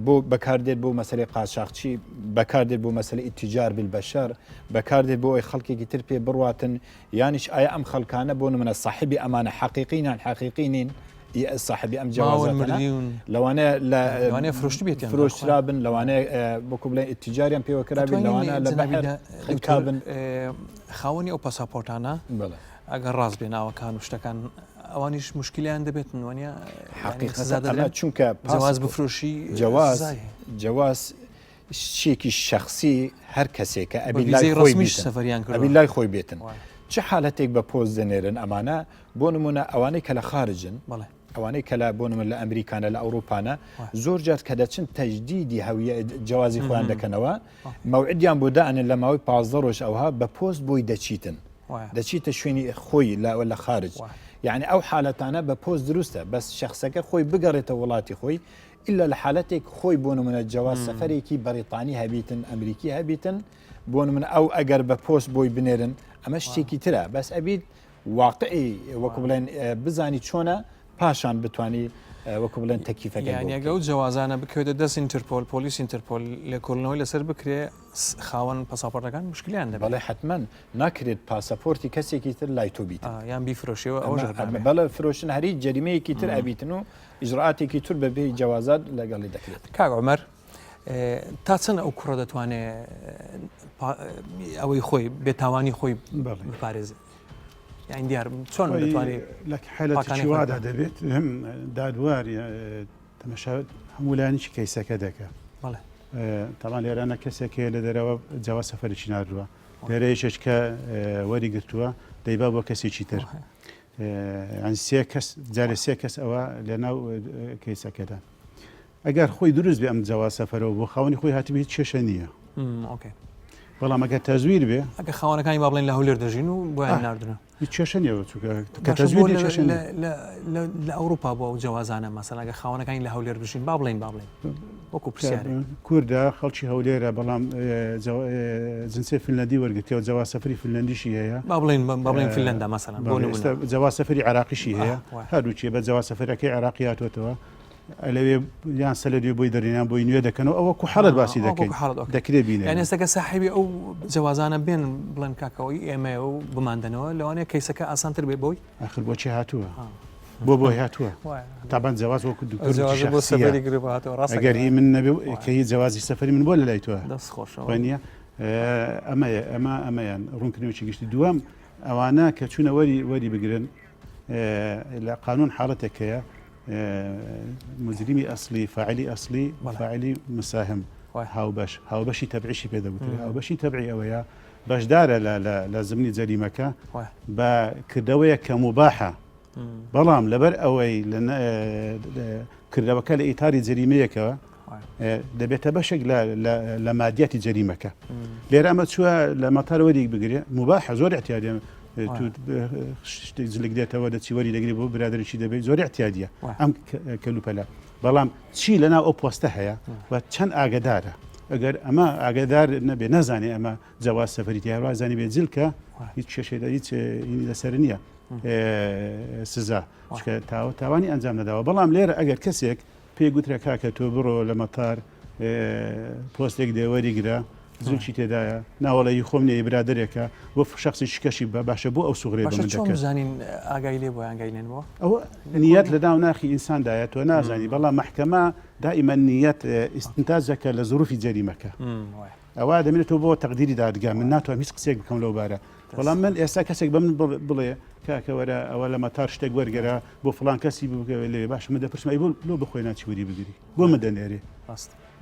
بۆ بەکاردێت بۆ مەسەلەی قاچاقچی بەکاردێت بۆ مەسەلەی ئیتیجار بالبەشەر بەکاردێت بۆ ئەوی خەڵکێکی تر پێ بڕواتن یانیش ئایا ئەم خەڵکانە بۆ نمونە صاحبی ئەمانە حەقیقینان حەقیقینین صاحبی ئەم جوازاتە لەوانەیە فرۆشتی بێت فرۆشترابن لەوانەیە بۆکو بڵێن ئیتیجاریان پێوەکرابن لەوانە لە بەحر خەلکابن خاوەنی ئەو پاساپۆرتانە ئەگەر ڕاست بێ ناوەکان و شتەکان ئەوانیش مشکلیان دەبێتن وانە حقیقەتەنە چونکە جواز بفرۆشی جواز شتێکی شخصی هەر کەسێکە ئەبی لای خۆی بێتن چه حالەتێک بە پۆز دەنێرن ئەمانە بۆ نمونە ئەوانەی کە لە خارجن ئەوانەی کە لە بۆ نمونە لە ئەمریکانە لە ئەوروپانە زۆر جار کە دەچن تەجدیدی هەویە جوازی خۆیان دەکەنەوە مەوعدیان بۆ دائنن لە ماوەی 15 ڕۆژ ئەوها بە پۆست بۆی دەچیتن دەچیتە شوێنی خۆی لە خارج یعنی ئەو حالەتانە بە پۆست دروستە بەس شخصەکە خۆی بگەڕێتە وڵاتی خۆی ئللا لە حالەتێک خۆی بۆ نمونە جواز سەفەرێکی بەریتانی هەبیتن ئەمریکی هەبیتن بۆ نمونە ئەو ئەگەر بە پۆست بۆی بنێرن ئەمە شتێکی ترە بەس ئەبیت واقعی وەکو بڵێن بزانی چۆنە پاشان بتانی وەکو بڵێن تەکیفەکە یانیگە و جوازانە بکەوێتە دەست ئینترپۆل پۆلیس ئینترپۆل لە کۆڵنەوەی لەسەر بکرێ خاوەن پاساپۆرتەکان مشکلیان دەبێت بەڵێ حتمما ناکرێت پاسەپۆرتی کەسێکی تر لای تۆ بیت یان بیفرۆشیەوە ئەوە بەڵە فرۆشن هەری جەریمەیەکی تر ئەبیتن و ئیجرعاتێکی تور بەبێ جیاوازات لەگەڵی دەکرێت کاک عومەر تا چەند ئەو کوڕە دەتوانێت ئەوەی خۆی بێتاوانی خۆی بپارێزێت یان دیار چۆن دەتوانێت لە حالەتی وادا دەبێت هم دادوار تەمەشا هەموو لایەنی کەیسەکە دەکە تاوان لێرانە کەسێکێ لە دەرەوە جاوا سەفەرێکی نردووە لێرەیەشێک کە وەری گرتووە دەیبا بۆ کەسێکی تر سێ کەس جارێ سێ کەس ئەوە لە ناو کەیسەکەدا ئەگەر خۆی دروست بێ ئەم جاوا سەفەرەوە بۆ خاوەنی خۆی هاتبێت هیچ کێشە نییە بەڵام ئەگە تەزویر بێ ئەگە خاوەنەکانی با بڵێن لە هەولێر دەژین و بۆیان نردنە هیچ کێشە نیە کە تەزویر لە ئەوروپا بۆ ئەو جوازانە مەسەلاگە خاوەنەکانی لە هەولێر بژین با بڵێن وەکو پرسیارە کووردا خەڵکی هەولێرە بەڵام جنسێ فنلەندی وەرگتیەوە جاوا سەفری فنلەندیشی هەیە با بڵێن فنلەندا مەسەلا جاوا سەفری عراقیشی هەیە هەردووچێ بە جاوا سەفرەکەی عراقی هاتوێتەوە لەوێ یان سەلەری بۆی دەرێنیان بۆی نوێ دەکەنەوە ئەوە کو حەڵت باسی دەکەین دەکرێت بینێ یان ئێستاکە ساحیبی ئەو جوازانە بێن بڵێن کاکەوەی ئێمە و بماندنەوە لەوانەیە کەیسەکە ئاسانتر بێ بۆی آخر بۆچی هاتووە بۆی هاتووە تابان جواز وەکو ئەگەر هی من نەبێ کە هی جوازی سەفری من بۆ لە لای تۆ دەستخۆشە ئەمەیان ڕوونکردنەوەی گشتی دووەم ئەوانە کە چوونە وەری بگرن لە قانون حاڵەتێکەیە مجرمی ئەسلی فاعلی ئەسلی فاعلی مساهم هاوبەشی تەبعیشی پێدەبووتر هاوبەشی تەبعی ئەوەیە بەشدارە لە زمینی جەریمەکە بە کردەوەیە کە مباحە بەڵام لەبەر ئەوەی کردەوەکە لە ئیتاری جەریمەیەکەوە دەبێتە بەشێک لە مادیاتی جەریمەکە لێرە ئەمە چووە لە مەتارەوەری بگرێ مباحە زۆر احتیاجە جلک دێتەوە دەچیوەری دەگری بۆ برادرشی دەبێت زۆر احتیاجە ئەم کەلوپەلە بەڵام چی لەناو ئەو پۆستە هەیە و چەند ئاگدارە ئەگەر ئەمە ئاگدار نەبێ نەزانێ ئەمە جەواز سەفەری هەروازانی بێت جلکە هیچ کێشەیدا هیچ لەسەر نییە سزا تاوانی ئەنجام نەداوە بەڵام لێرە ئەگەر کەسێک پێی گوترە کاکە تۆ بڕۆ لە مەتار پۆستێک دێوەری گرە زووکی تێدایە ناوەڵی خۆم نێ برادێکە بۆ شخصی شکەشی باشە بۆ ئەو سوغرێ بزانین ئاگای لێ بۆ ئاگاینێنەوە ئەوە نیەت لە داو ناخی ئینساندایە تۆ نازانی بەڵام محکەمە دائیمە نیەت ئیستنتاجەکە لە زروفی جەریمەکە ئەوە دەمێتەوە بۆ تەقدیری دادگا من ناتوانم هیچ قسێک بکەم لەو بارە بەڵام من ئێستا کەسێک بە من بڵێ کاکەوەرە ئەوە لە مەتار شتێک وەرگەرە بۆ فڵان کەسی بکەوێت لێ باش من دەپرسمای بۆ بخۆی ناچی وەری بگیری بۆ مدەنێری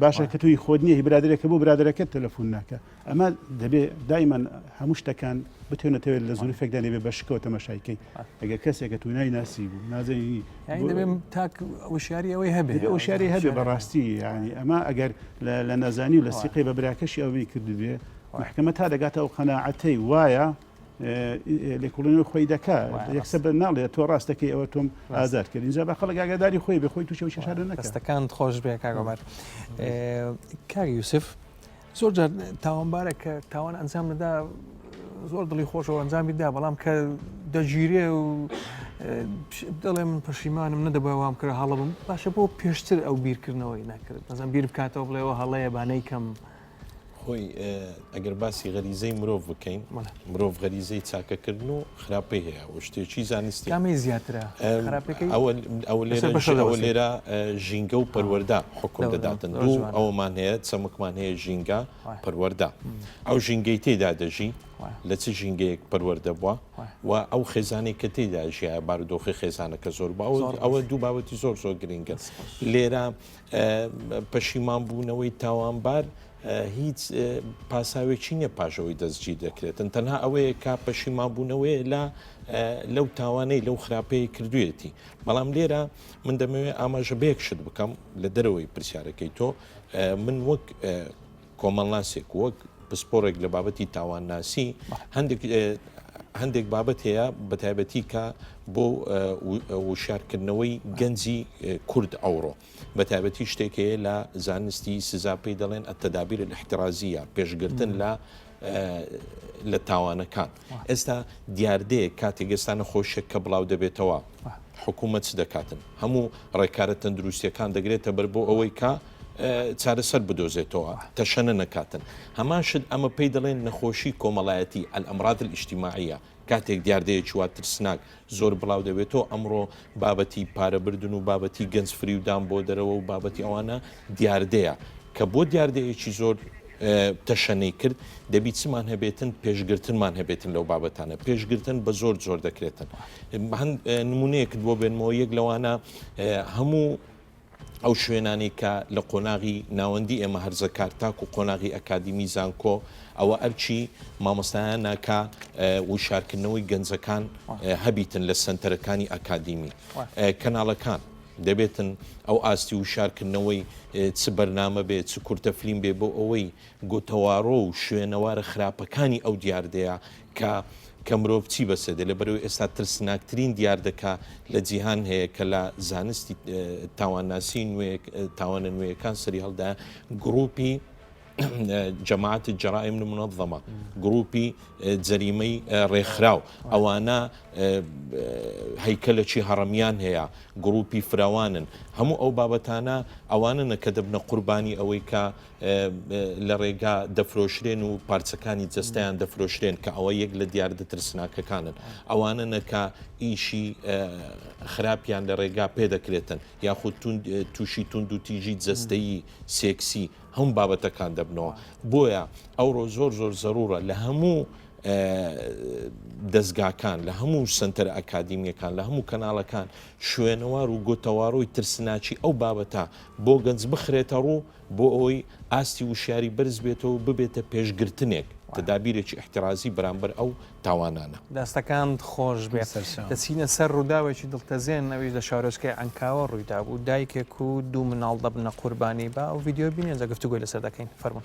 باشە کە توی خۆت نییە برادێکە بۆ برادەکەت تەلەفۆن ناکە ئەمە دەبێت دایمان هەموو شتەکان بتێنێتەوێت لە زوریفێکدا نێبێ بەشکەوە تەمەشایکەی ئەگەر کەسێکە تو نای ناسی بوو نازەنی دەبێت تاک وشیاری ئەوەی هەبێت وشیاری هەبێ بەڕاستی ینی ئەمە ئەگەر لە نازانی و لە سیقی بە براکەشی ئەوەی کردبێ محکەمە تا دەگاتە ئەو قەناعەتەی وایە لێکوڵێنەوە خۆی دەکات یەکسە بە ناڵێت تۆ ڕاستەکەی ئەوە تۆم ئازاد کرد اینجا بە خەڵک ئاگاداری خۆی بە خۆی تووشەوەی شەشارە نەکە دەستەکان خۆش بێ کاگەمەر کاگە یوسف زۆر جار تاوانبارە کە تاوان ئەنجام نەدا زۆر دڵی خۆشەوە ئەنجامی دا بەڵام کە دەگیرێ و دەڵێ من پەشیمانم نەدەبە وام کرد هەڵە بم باشە بۆ پێشتر ئەو بیرکردنەوەی ناکرد مەزان بیر بکاتەوە بڵێەوە هەڵەیە بانەی کەم خۆی ئەگەر باسی غەریزەی مرۆڤ بکەین مرۆڤ غەریزەی چاکەکردن و خراپەی هەیە و شتێکی زانستی کامی زیاترە ئەو لێرە ژینگە و پەروەەردە حکم دەداتن دوو ئەومان هەیە چەمکمان هەیە ژینگە پەروەەردە ئەو ژینگەی تێدا دەژی لە چ ژینگەیەک پەروەەردە بووە و ئەو خێزانێک کە تێدا ژیە بارودۆخی خێزانەکە زۆر ئەوە دوو بابەتی زۆر گرنگە لێرە پەشیمان بوونەوەی تاوانبار هیچ پاساوێکی نییە پاشەوەی دەستگیر دەکرێتن تەنها ئەوەیە کا پەشیمانبوونەوەی لەو تاوانەی لەو خراپەیە کردوێتی بەڵام لێرە من دەمەوێت ئاماژە بەیەک شت بکەم لە دەرەوەی پرسیارەکەی تۆ من وەک کۆمەڵناسێک وەک پسپۆرێک لە بابەتی تاوانناسی هەندێک بابەت هەیە بە تایبەتی کە بۆ وشارکردنەوەی گەنجی کورد ئەوڕۆ بە تایبەتی شتێک هەیە لە زانستی سزا پێی دەڵێن ئەتەدابیر الاحترازیە پێشگرتن لە تاوانەکان ئێستا دیاردەیە کاتێک ئێستانە خۆشێک کە بڵاو دەبێتەوە حکوومەت دەکاتن هەموو ڕێکارە تەندروستیەکان دەگرێتە بەر بۆ ئەوەی کا چارەسەر بدۆزێتەوە تەشەنە نەکاتن هەمان شت ئەمە پێی دەڵێن نەخۆشی کۆمەڵایەتی ئەلئەمڕاد الاجتیماعیە کاتێک دیاردەیەکی وا ترسناک زۆر بڵاو دەبێتەوە ئەمڕۆ بابەتی پارەبردن و بابەتی گەنج فریودان بۆ دەرەوە و بابەتی ئەوانە دیاردەیە کە بۆ دیاردەیەکی زۆر تەشەنەی کرد دەبی چمان هەبێتن پێشگرتنمان هەبێتن لەو بابەتانە پێشگرتن بە زۆر دەکرێتن نمونەیەکت بۆ بێنمەوە یەک لەوانە هەموو ئەو شوێنانی کە لە قۆناغی ناوەندی ئێمە هەرزەکار تاک و قۆناغی ئەکادیمی زانکۆ ئەوە ئەرچی مامۆستایان ناکە وشارکردنەوەی گەنجەکان هەبیتن لە سنتەرەکانی ئەکادیمی کەناڵەکان دەبێتن ئەو ئاستی وشارکردنەوەی چ بەرنامە بێت چ کورتە فلیم بێ بۆ ئەوەی گۆتەوارۆ و شوێنەوارە خراپەکانی ئەو دیاردەیە کە مرۆڤ چی بەسەدە لە بەرەوەی ئێستا ترسناکترین دیاردەکە لە جیهان هەیە کە لە زانستی تاوانناسی تاوانە نوێیەکان سەری هەڵدا گروپی جەماعەت الجەرائم المنظمە گروپی جەریمەی ڕێکخراو ئەوانە هەیکەلێکی هەڕەمیان هەیە گروپی فراوانن هەموو ئەو بابەتانە ئەوانە کە دەبنە قوربانی ئەوەی کە لە ڕێگا دەفرۆشرێن و پارچەکانی جەستەیان دەفرۆشرێن کە ئەوە یەک لە دیاردە ترسناکەکانن ئەوانە نەکە ئیشی خراپیان لە ڕێگا پێدەکرێتن یاخود تووشی تونند و تیژی جەستەیی سێکسی هەم بابەتەکان دەبنەوە بۆیە ئەوڕۆ زۆر زەڕورە لە هەموو دەستگاکان لە هەموو سنتەر ئەکادیمیەکان لە هەموو کەناڵەکان شوێنەوار و گۆتەوارۆی ترسناچی ئەو بابەتە بۆ گەنج بخرێتە ڕوو بۆ ئەوەی ئاستی وشیاری بەرز بێتەوە ببێتە پێشگرتنێک تدابیرێکی احترازی بەرامبەر ئەو تاوانانە دەستەکان خۆش بێت دەچینە سەر ڕووداوێکی دڵتەزێن نەویش لە شارۆچکەی ئەنکاوە ڕوویدا بوو دایکێک و دوو مناڵ دەبنە قوربانی بە ئەو ڤیددیۆ بینێ جا گفتوگۆی لەسەر دەکەین فەرمون.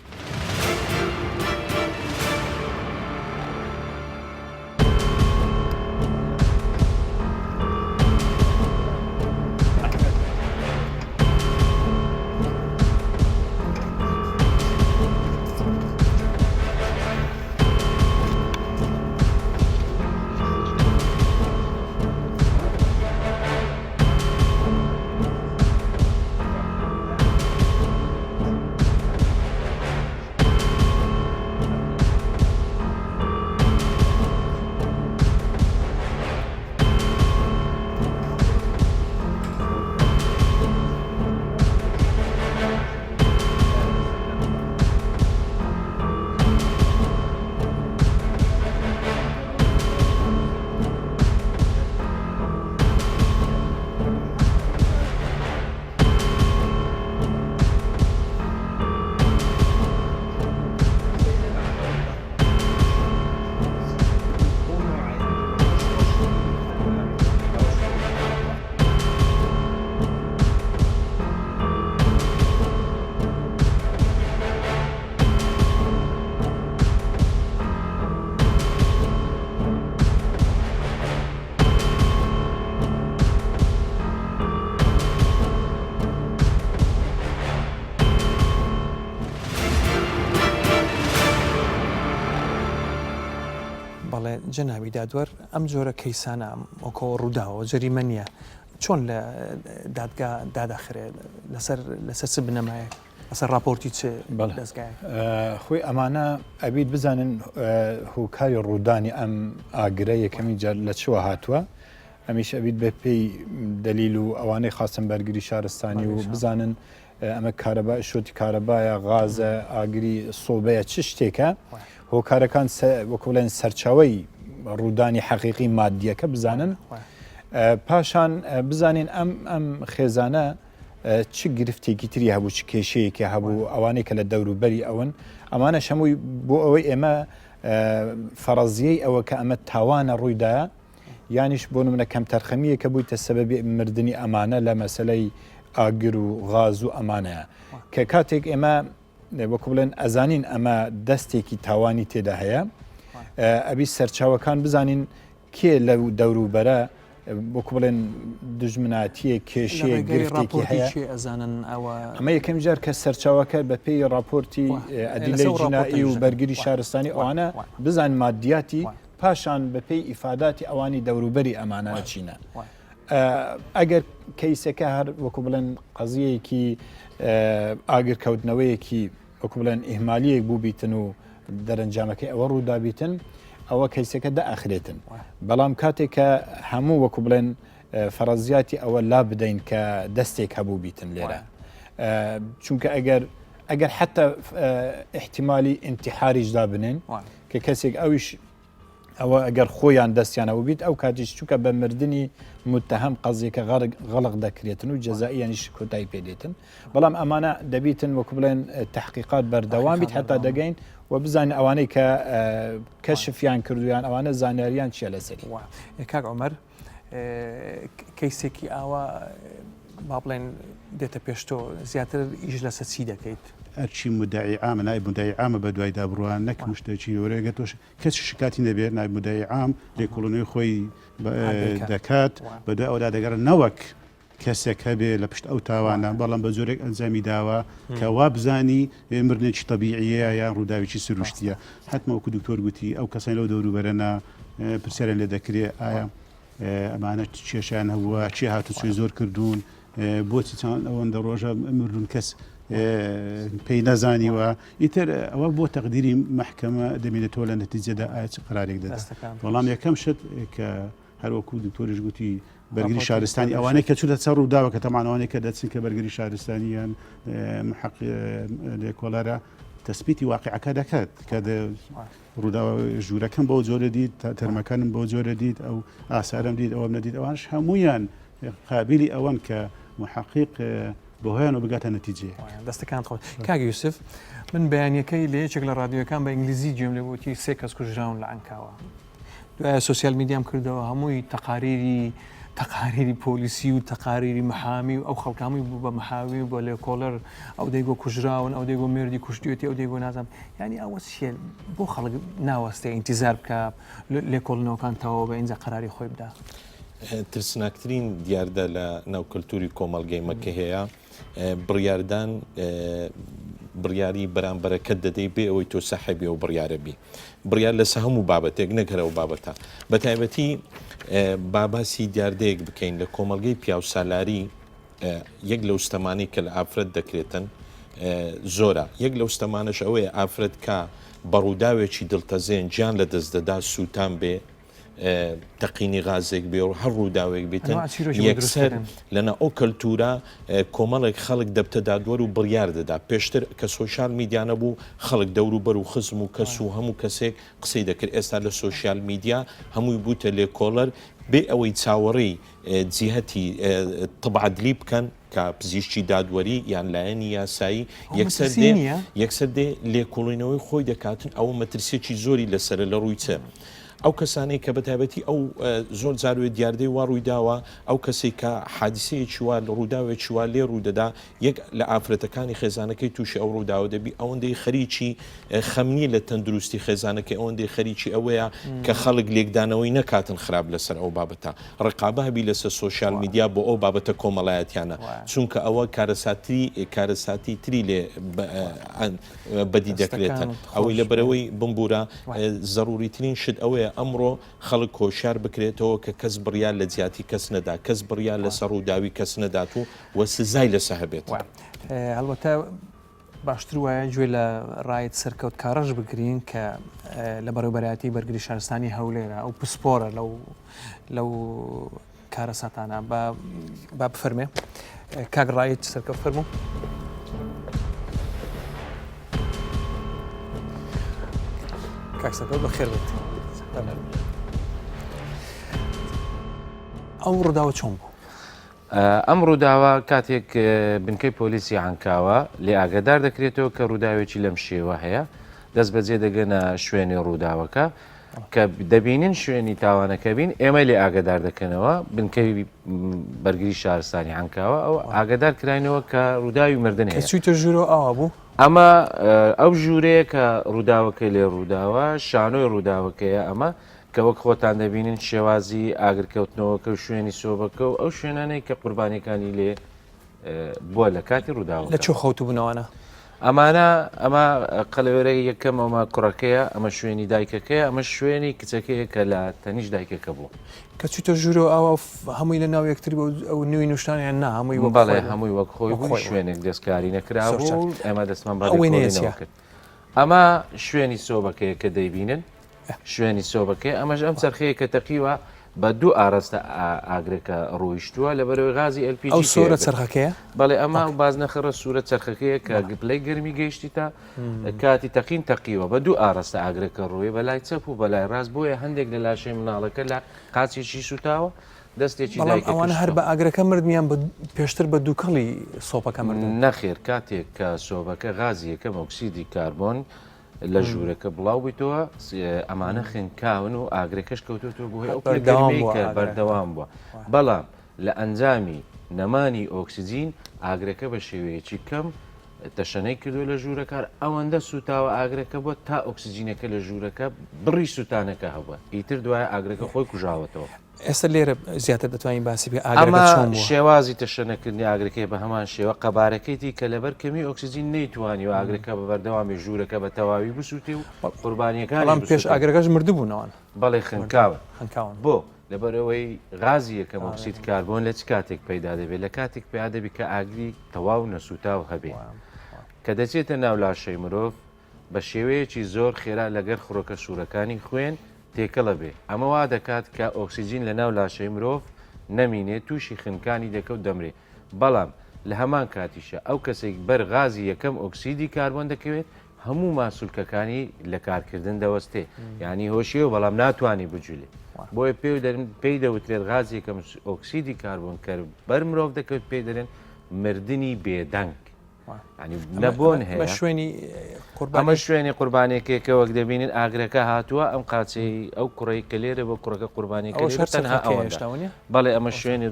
جەنابی دادوەر ئەم جۆرە کەیسانە ئۆکۆ ڕووداوە جەریمە نییە چۆن لە دادگا داداخرێت لەسەر چ بنەمایە لەسەر راپۆرتی چ دەستگای خۆی ئەمانە ئەبیت بزانن هۆکاری ڕوودانی ئەم ئاگرە یەکەمی جار لە چوە هاتووە ئەمیش ئەبیت بە پێی دەلیل و ئەوانەی خاستن بەرگری شارستانی و بزانن ئەمە کارەبا شۆتی کارەبایە غازە ئاگری سۆبەیە چ شتێکە هۆکارەکان وەکوڵێن سەرچاوی ڕوودانی حەقیقی مادیەکە بزانن پاشان بزانین ئەم خێزانە چ گرفتێکی تری هەبوو چ کێشەیەکی هەبوو ئەوانەی کە لە دەوروبەری ئەوەن ئەمانە شەمووی بۆ ئەوەی ئێمە فەرەزیەی ئەوە کە ئەمە تاوانە ڕوویدایە یانیش بۆ نمونە کەم تەرخەمیە کە بوویتە سەبەبی مردنی ئەمانە لە مەسەلەی ئاگر و غاز و ئەمانەیە کە کاتێک ئێمە وەکو بڵێن ئەزانین ئەمە دەستێکی تاوانی تێدا هەیە ئەبی سەرچاوەکان بزانین کێ لەو دەوروبەرە وەکو بڵێن دژمناتیە کێشەیە گرفتێکی هەیە ئەمە یەکەم جار کە سەرچاوەکە بە پێی راپۆرتی ئەدیلەی جینایی و بەرگری شارستانی ئەوانە بزان مادیاتی پاشان بە پێی ئیفاداتی ئەوانی دەوروبەری ئەمانە چینە ئەگەر کەیسەکە هەر وەکو بڵێن قەزیەیەکی ئاگرکەوتنەوەیەکی وەکو بڵێن ئیهمالیەک بوو بیتن و دەرەنجامەکەی ئەوە ڕوودابیتن ئەوە کەیسەکە دائەخرێتن بەڵام کاتێک کە هەموو وەکو بڵێن فەرەزیاتی ئەوە لا بدەین کە دەستێک هەبوو بیتن لێرە چونکە ئەگەر حتا احتیمالی ئینتیحاریشدا بنێن کە کەسێک ئەویش ئەوە ئەگەر خۆیان دەستیانەوە بیت ئەو کاتیش چووکە بە مردنی متتەهەم قەزیەکە غەڵق دەکرێتن و جەزائیانیش کۆتایی پێدێتن بەڵام ئەمانە دەبیتن وەکو بڵێن تحقیقات بەردەوام بیت هەتا دەگەین و بزانین ئەوانەی کە کەشفیان کردویان ئەوانە زانیاریان چیە لەسەری کاک عومەر کەیسێکی ئاوا با بڵێن دێتە پێشتۆ زیاتر ئیش لەسەر چی دەکەیت هەرچی مدعی عامە نایب مدعی عامە بە دوای دابڕوان نەک مشتێکی وەرەگە تۆش کەس شکاتی نەبێت نایب مدعی عام لێکۆڵۆنەوەی خۆی دەکات بە دوای ئەودا دەگەڕن نەوەک کەسێک هەبێ لە پشت ئەو تاوانە بەڵام بە زۆرێک ئەنجامی داوە کە وا بزانی مردنێکی طبیعیە یان ڕووداوێکی سروشتیە حتمما وەکو دکتۆر گوتی ئەو کەسانی لەو دەوروبەرەنە پرسیارێن لێ دەکرێت ئایا ئەمانە کێشیان هەبووە چی هاتوچۆی زۆر کردوون بۆچی چەند ئەوەندە ڕۆژە مردون کەس پێی نەزانیوە ئیتر ئەوە بۆ تەقدیری محکەمە دەمێنێتەوە لە نەتیجەدا ئایا چ قرارێک دەدات بەڵام یەکەم شت کە هەروەکو دکتۆریش گوتی بەرگری شارستانی ئەوانەی کە چوودە چە ڕووداوە کە تەمانەوانەیە کە دەچن کە بەرگری شارستانیان لێکۆڵەرە تەسبیتی واقعەکە دەکات کە ڕووداوە ژوورەکەم بۆ جۆرە دیت تەرمەکانم بۆ جۆرە دیت ئەو ئاسارم دیت ئەوەم نەدیت ئەوانش هەمویان قابلی ئەوەن کە محقق بۆ هۆیان و بگاتە نەتیجێ دەستەکان خۆ کاگە یوسف من بەیانیەکەی لە یەکێک لە ڕادیۆکان بە ئینگلیزی گوێم لێ بوتی سێ کەس کوژراون لە ئەنکاوە دوایە سوسیال میدیام کردەوە هەمووی تەقاریری پۆلیسی و تەقاریری محامی و ئەو خەڵکامی بوو بە محاوی و بۆ لێکۆڵەر ئەو دەیگۆ کوژراون ئەو دەیگۆ مردی کوشتێتی ئەو دەیگۆ نازانم ینی ئەوە چیە بۆ خەڵک ناوەستێ ئینتیزار بکە لێکۆڵنەوەکانتەوە بە ئینجا قەراری خۆی بدا ترسناکترین دیاردە لە ناوکەلتوری کۆمەڵگەی مەکە هەیە بڕیاردان بڕیاری بەرامبەرەکەت دەدەی بێ ئەوەی تۆ سەحەبی و بڕیارەبی بڕیار لەسە هەموو بابەتێک نەکەرەوە بابەتە بە تایبەتی باباسی دیاردەیەک بکەین لە کۆمەڵگەی پیاو سالاری یەک لەو ستەمانی کە لە ئافرەت دەکرێتن زۆرە یەک لەو ستەمانش ئەوەیە ئافرەت کە بەڕووداوێکی دڵتەزێن گیان لە دەست دەدا سووتان بێ تەقینی غازێک بێ و هەر ڕووداوێک بێتن یەکسەر لەنە ئەو کەلتورە کۆمەڵێک خەڵک دەبتەدا دووەر و بڕیار دەدا پێشتر کە سۆشیال میدیانە بوو خەڵک دەوروبەر و خزم و کەس و هەموو کەسێک قسەی دەکرد ئێستا لە سۆشیال میدیا هەمووی بووتە لێکۆڵەر بێ ئەوەی چاوەڕێی جیهەتی تەبعەدلی بکەن کە پزیشکی دادوەری یان لایەنی یاسایی یەکسەر دێ لێکۆڵینەوەی خۆی دەکاتن ئەوە مەترسێکی زۆری لەسەرە لە ڕووی چە ئەو کەسانەی کە بەتایبەتی ئەو زۆر جاروێت دیاردەی وا ڕوویداوە ئەو کەسێک کە حادیسەیەکی وا لە ڕووداوێکی وا لێ ڕوودەدا یەک لە ئافرەتەکانی خێزانەکەی تووشی ئەو ڕووداوە دەبی ئەوەندەی خەریکی خەمنی لە تەندروستی خێزانەکەی ئەوەندەی خەریکی ئەوەیە کە خەڵک لێکدانەوەی نەکاتن خراپ لەسەر ئەو بابەتە ڕقابە هەبی لەسەر سۆشیال میدیا بۆ ئەو بابەتە کۆمەڵایەتیانە چونکە ئەوە کارەساتی تری لێ بەدی دەکرێتن ئەوەی لەبەرەوەی بمبورە زەڕوریترین شت ئەوەیە ئەمڕۆ خەڵک کۆشار بکرێتەوە کە کەس بڕیار لە جیاتی کەس نەدا کەس بڕیار لە سەر ڕووداوی کەس نەدات و وە سزای لەسە هەبێت هەڵبەتە باشتر وایە گوێ لە ڕایت سەرکەوت کارەش بگرین کە لە بەڕێوەبەرایەتی بەرگری شارستانی هەولێرە ئەو پسپۆرە لەو کارە ساتانە با بفەرمێ کاک ڕایت سەرکەوت فەرموو کاک سەرکەوت بەخێر بێت ئەو ڕووداوە چۆن بوو؟ ئەم ڕووداوە کاتێک بنکەی پۆلیسی عەنکاوە لێ ئاگادار دەکرێتەوە کە ڕووداوێکی لەم شێوە هەیە دەست بەجێ دەگەنە شوێنی ڕووداوەکە کە دەبینین شوێنی تاوانەکە بین ئێمە لێ ئاگادار دەکەنەوە بنکەی بەرگری شارستانی عەنکاوە ئەو ئاگادار کراینەوە کە ڕووداوی مردن هەیە چوویتە ژوورەوە ئاوا بوو؟ ئەمە ئەو ژوورەیە کە ڕووداوەکەی لێ ڕووداوە شانۆی ڕووداوەکەیە ئەمە کە وەک خۆتان دەبینین شێوازی ئاگرکەوتنەوەکە و شوێنی سۆبەکە و ئەو شوێنانەی کە قوربانیەکانی لێ بووە لە کاتی ڕووداوە لە چۆ خەوتو بنەوەە ئەمە قەلەوێرەی یەکەم ئەمە کوڕەکەیە ئەمە شوێنی دایکەکەی ئەمە شوێنی کچەکەیە کە لە تەنیش دایکەکە بوو کە چیتە ژوورەوە ئەوە هەمووی لە ناو یەکتری ئەو نوێی نوشتانیان نا هەمووی بەڵێ هەمووی وەک خۆی بوو شوێنێک دەستکاری نەکراوە ئێمە دەستمان بەڵێ کرد ئەمە شوێنی سۆبەکەیە کە دەیبینن شوێنی سۆبەکەی ئەمەش ئەم چرخەیە کە تەقیوە بە دوو ئاراستە ئاگرێکە ڕۆیشتووە لە بەرەوەی غازی LPG ئەو سۆرە چرخەکەیە بەڵێ ئەمە باز نەخڕە سوورە چرخەکەیە کە گپلەی گەرمی گەیشتی تا کاتی تەقین تەقیوە بە دوو ئاراستە ئاگرێکە ڕۆیە بەلای چەپ و بەلای ڕاست بۆیە هەندێک لە لاشەی مناڵەکە لە قاچێکی سوتاوە دەستێکی ئەوانە هەر بە ئاگرەکە مردمیان پێشتر بە دووکەڵی سۆپەکە مرد نەخێر کاتێک کە سۆبەکە غازی یەکەم ئۆکسیدی کاربۆن لە ژوورەکە بڵاو بیتەوە ئەمانە خنکاون و ئاگرەکەش کەوتوتەوە بۆ ئەو کە بەردەوام بووە بەڵام لە ئەنجامی نەمانی ئۆکسسیجین ئاگرەکە بە شێوەیەکی کەم تەشەنەی کردو لە ژوورەکە ئەوەندە سوتاوە ئاگرەکە بووە تا ئۆکسسیجینەکە لە ژوورەکە بڕی سووتانەکە هەبووە ئیتر دوایە ئاگرەکە خۆی کوژاوەتەوە ئێستا لێرە زیاتر دەتوانین باسی بێ ئەمە شێوازی تەشەنەکردنی ئاگرەکەی بە هەمان شێوە قەبارەکەیتی کە لەبەر کەمی ئۆکسسیجین نەیتوانی و ئاگرەکە بە بەردەوامی ژوورەکە بە تەواوی بسووتی و قوربانیەکان پێش ئاگرەکەش مردبوونەوەن بەڵێ خنکاوە بۆ لەبەرەوەی غازی یەکەم ئۆکسید کاربۆن لە چ کاتێک پەیدا دەبێت لە کاتێک پێیا دەبی کە ئاگری تەواو نەسووتاو هەبێ کە دەچێتە ناو لاشەی مرۆڤ بە شێوەیەکی زۆر خێرا لەگەر خڕۆکە سوورەکانی خوێن تێکەڵە بێ ئەمە وا دەکات کە ئۆکسسیجین لە ناو لاشەی مرۆڤ نەمینێت تووشی خنکانی دەکەوت دەمرێ بەڵام لە هەمان کاتیشە ئەو کەسێک بەر غازی یەکەم ئۆکسیدی کاربۆن دەکەوێت هەموو ماسوولکەکانی لە کارکردن دەوەستێ یعنی هۆشیەوە بەڵام ناتوانانی بجوولێ بۆیە پێی دەوترێت غازی یەکەم ئۆکسیدی کاربۆن کە بەر مرۆڤ دەکەوت پێ دەرێن مردنی بێدەنگ نەبوون هەیە ئەمە شوێنی قوربانێکێکە وەک دەبینین ئاگرەکە هاتووە ئەم قاچەی ئەو کوڕی کە لێرە بۆ کوڕەکە قوربانێکە تەنها ئەوەشتاونی بەڵێ ئەمە شوێنی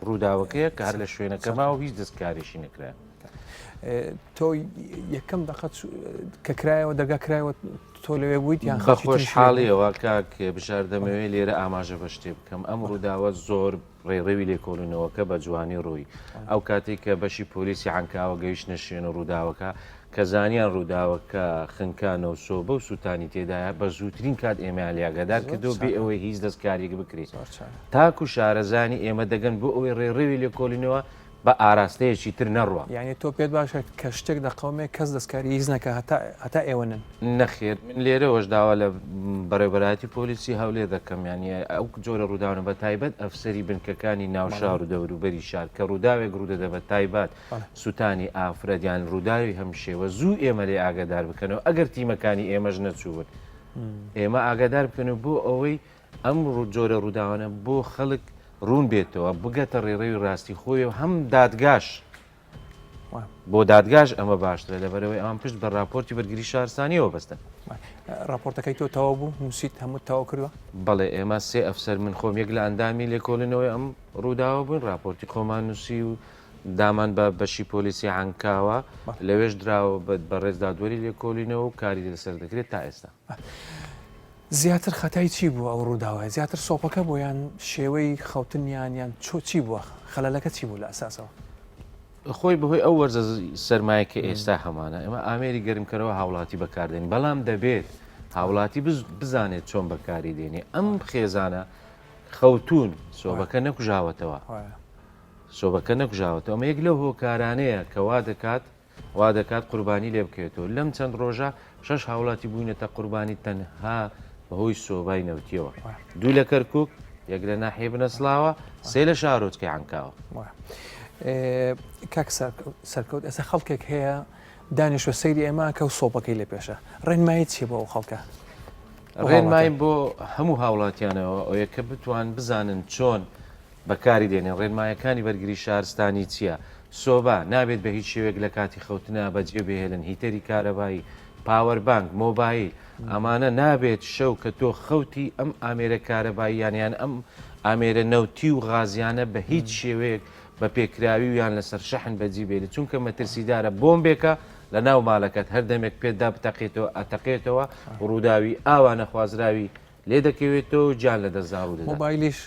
ڕووداوەکەیە کە هەر لە شوێنەکەماوە هیچ دەستکاریشی نەکرا تۆ یەکەم دەقەت کە کرایەوە دەرگا کرایەوە تۆ لەوێ بوویت یان بە خۆشحاڵیەوە کاک بشار دەمەوێت لێرە ئاماژە بە شتێ بکەم ئەم ڕووداوە زۆر ڕێڕەوی لێکۆڵینەوەکە بە جوانی ڕووی ئەو کاتێک کە بەشی پۆلیسی عنکاوە گەیشتە شوێنە ڕووداوەکە کە زانیان ڕووداوەکە خنکانە و سۆ بە و سووتانی تێدایە بە زووترین کات ئێمە لیاگەدار کردو بێ ئەوەی هیچ دەستکارێک بکرێت تاکو شارەزانی ئێمە دەگەن بۆ ئەوەی ڕێڕەوی لێکۆڵینەوە بە ئاراستەیەکی تر نەڕوە یعنی تۆ پێت باشە کە شتێک لە قەومێک کەس دەستکاری هیچ نەکە هەتا ئێوەنن نەخێر من لێرەوەش داوا لە بەڕێبەراتی پۆلیسی هەولێر دەکەم یعنی ئەو جۆرە ڕووداونە بە تایبەت ئەفسەری بنکەکانی ناوشار و دەوروبەری شار کە ڕووداوێک ڕوودەدە بە تایبەت سووتانی ئافرەدیان ڕووداوی هەمشێوە زوو ئێمە لێ ئاگادار بکەنەوە ئەگەر تیمەکانی ئێمەش نەچوون ئێمە ئاگادار بکەنەوە بۆ ئەوەی ئەم جۆرە ڕووداوانە بۆ خەڵک ڕوون بێتەوە بگەتە ڕێڕەوی ڕاستی خۆی و هەم دادگاش بۆ دادگاش ئەمە باشترە لەبەرەوەی ئەم پشت بە راپۆرتی بەرگری شارستانیەوە بەستن راپۆرتەکەی تۆ تەواو بوو نووسیت هەموو تەواو کردووە بەڵێ ئێمە سێ ئەفسەر من خۆم یەک لە ئەندامی لێکۆڵینەوەی ئەم ڕووداوە بوون راپۆرتی خۆمان نووسی و دامان بە بەشی پۆلیسی عنکاوە لەوێش دراوە بەڕێز دادوەری لێکۆڵینەوە و کاری لەسەر دەکرێت تا ئێستا زیاتر خەتای چی بووە ئەو ڕووداوای زیاتر سۆپەکە بۆ یان شێوەی خەوتنیان یان چی بووە خەلەلەکە چی بوو لە ئەساسەوە خۆی بەهۆی ئەو وەرزە سەرمایەکە ئێستا هەمانە ئێمە ئامێری گەرمکەرەوە هاوڵاتی بەکاردێن بەڵام دەبێت هاوڵاتی بزانێت چۆن بەکاری دێنێ ئەم خێزانە خەوتون سۆبەکە نەکوژاوەتەوە سۆبەکە نەکوژاوەتەوە ئەمە یەک لەو هۆکارانەیە کە وا دەکات قوربانی لێ بکەوێتەوە لەم چەند ڕۆژە 6 هاوڵاتی بووینەتە قوربانی تەنها بەهۆی سۆبای نەوتیەوە دوو لە کەرکک یەک لە ناحیە بنەسڵاوە سێ لە شارۆچکەی عنکاوە کاک سەرکەوت ئێستا خەڵکێک هەیە دانیشتوە سەیری ئێمە کە و سۆپەکەی لێ پێشە ڕێنمایی چیە بۆ ئەو خەڵکە ڕێنمای بۆ هەموو هاوڵاتیانەوە ئەوەیە کە بتوان بزانن چۆن بەکاری دێنێن ڕێنمایەکانی بەرگری شارستانی چییە سۆبا نابێت بە هیچ شێوێک لە کاتی خەوتنە بەجێ بهێنن هیتەری کارەبایی پاوەربانک مۆبایل ئەمانە نابێت شەو کە تۆ خەوتی ئەم ئامێرە کارەباییانیان ئەم ئامێرە نەوتی و غازیانە بە هیچ شێوەیەک بە پێکراوی ویان لەسەر شەحن بەجی بێت چونکە مەترسیدارە بۆمبێکە لە ناو ماڵەکەت هەر دەمێک پێدا بتەقێتەوە ئەتەقێتەوە ڕووداوی ئاوانە خوازراوی لێ دەکەوێتەوە جان لە دەستزار و مۆبایلیش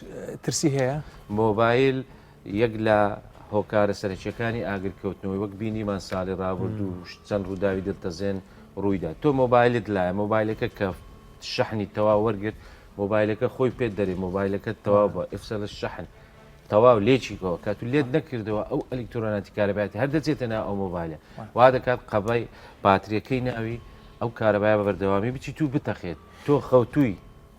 ترسی هەیە مۆبایل یەک لە هۆکارە سەرچیەکانی ئاگرکەوتنەوەی وەک بینیمان ساڵی ڕابرد و چەند ڕووداوی دڵتەزێن ڕوویدا تۆ مۆبایلت لایە مۆبایلەکە کە شەحنی تەواو وەرگرت مۆبایلەکە خۆی پێت دەرێ مۆبایلەکە تەواو بە ئفسەل شەحن تەواو لێچیکەوە کات و لێت نەکردەوە ئەو ئەلکترۆناتی کارەبایەتی هەر دەچێتە ناو ئەو مۆبایلە وا دەکات قەبای باتریەکەی ناوی ئەو کارەبایە بە بەردەوامی بچی تو بتەخێت تۆ خەوتووی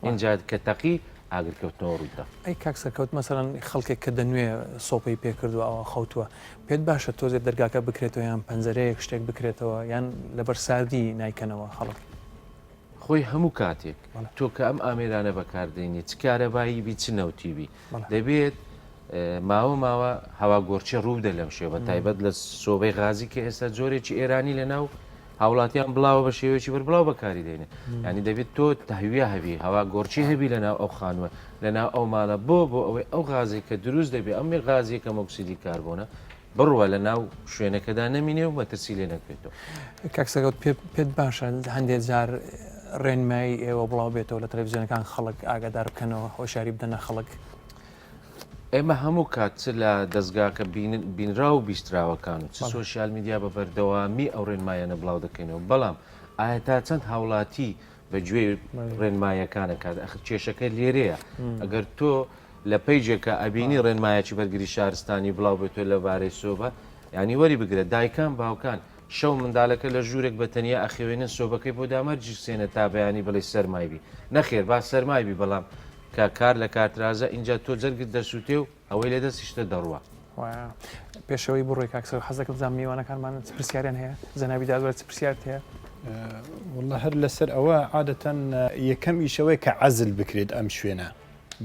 اینجا کە تەقی ئاگرکەوتنەوە ڕوویدا ئەی کاکسەکەوت مەسەرەن خەڵکێک کە دەنوێ سۆپەی پێکردو ئەوە خەوتووە پێت باشە تۆزێت دەرگاکە بکرێتەوە یان پەنجەرەیەک شتێک بکرێتەوە یان لەبەر ساردی نایکەنەوە خەڵک خۆی هەموو کاتێک تۆ کە ئەم ئامێرانە بەکاردێنی چ کارەبایی بی چ نەوتیبی دەبێت ماوە هەوا گۆرچی ڕوودە لەم شێوە تایبەت لە سۆبەی غازی کە ئێستا جۆرێکی ئێرانی لە ناو هاوڵاتیان بڵاوە بە شێوەیەکی بەربڵاو بەکاری دێنێ ینی دەبێت تۆ تەهویە هەبی هەوا گۆرچی هەبی لە ناو ئەو خانووە لە ناو ئەو ماڵە بۆ ئەوەی ئەو غازێک کە دروست دەبێت ئەم غازیەکە مۆکسیدی کاربۆنە بڕوە لە ناو شوێنەکەدا نەمینێ و مەترسی لێ نەکرێتەوە کاکسەکەوت پێت باشە هەندێک جار ڕێنمایی ئێوە بڵاو بێتەوە لە تەلەڤیزیۆنەکان خەڵک ئاگادار بکەنەوە هۆشیاری بدەنە خەڵک ئێمە هەموو کات لە دەستگاکە بینرا و بیستراوەکان و چ سۆشیال میدیا بە بەردەوامی ئەو ڕێنمایانە بڵاو دەکەینەوە بەڵام ئایا تا چەند هاوڵاتی بەگوێ ڕێنمایەکانە کات کێشەکە لێرەیە ئەگەر تۆ لە پەیجێکە ئەبینی ڕێنمایەکی بەرگری شارستانی بڵاو بێتۆ لەبارەی سۆبە ینی وەری بگرێت دایکان باوکان شەو منداڵەکە لە ژوورێک بە تەنیا ئەخێوێنن سۆبەکەی بۆ دامەرجی سێنە تا بەیانی بڵێ سەرمایبی نەخێر با سەرمایبی بەڵام کە کار لە کارترازە اینجا تۆ جەرگت دەسووتێ و ئەوەی لە دەستیشتە دەڕوە پێشەوەی بڕۆی کاکسە حەزەکە بزانام میوانەکانمان پرسیاریان هەیە زەنابی دادوەر پرسیارت هەیە والله هەر لەسەر ئەوە عادەتەن یەکەم ئیشەوەی کە عەزل بکرێت ئەم شوێنە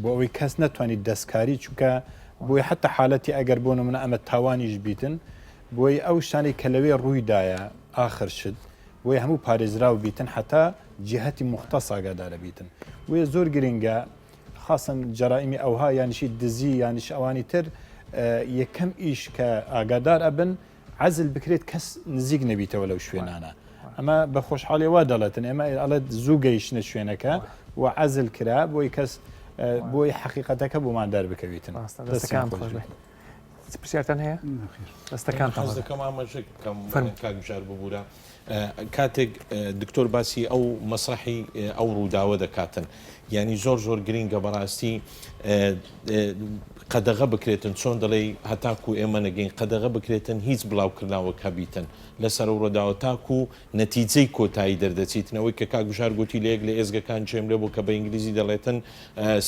بۆ ئەوەی کەس نەتوانێت دەستکاری چونکە بۆی حتا حالەتی ئەگەر بۆ نمونە ئەمە تاوانیش بیتن بۆی ئەو شتانی کە لەوێ ڕوویدایە ئاخر شت بۆی هەموو پارێزراو بیتن حتا جیهەتی مختص ئاگادارە بیتن وێ زۆر گرنگە خاصن جەرائیمی ئەوها یانیشی دزی یانیش ئەوانی تر یەکەم ئیش کە ئاگادار ئەبن عەزل بکرێت کەس نزیک نەبیتەوە لەو شوێنانە ئەمە بە خۆشحاڵی وا دەڵێتن ئێمە ئەڵێت زوو گەیشتنە شوێنەکە و عەزل کرا بۆی کەس بۆی حقیقەتەکە بۆمان دەربکەویتن دەستەکان پرسیارتان هەیە دەستەکان دەکەم ئاماژەکەم کاگوژار ببوورە کاتێک دکتۆر باسی ئەو مەسرحی ئەو ڕووداوە دەکاتن ینی زۆر گرینگە بەڕاستی قەدەغە بکرێتن چۆن دەڵێ هەتاکو ئێمە نەگەین قەدەغە بکرێتن هیچ بڵاوکردناوە کەبیتن لەسەر ئەو ڕۆداوە تاکو نەتیجەی کۆتایی دەردەچیتنەوەی کە کاگوژار گوتی لەیەک لە ئێزگەکان جێم لێ بۆ کە بە ئینگلیزی دەڵێتن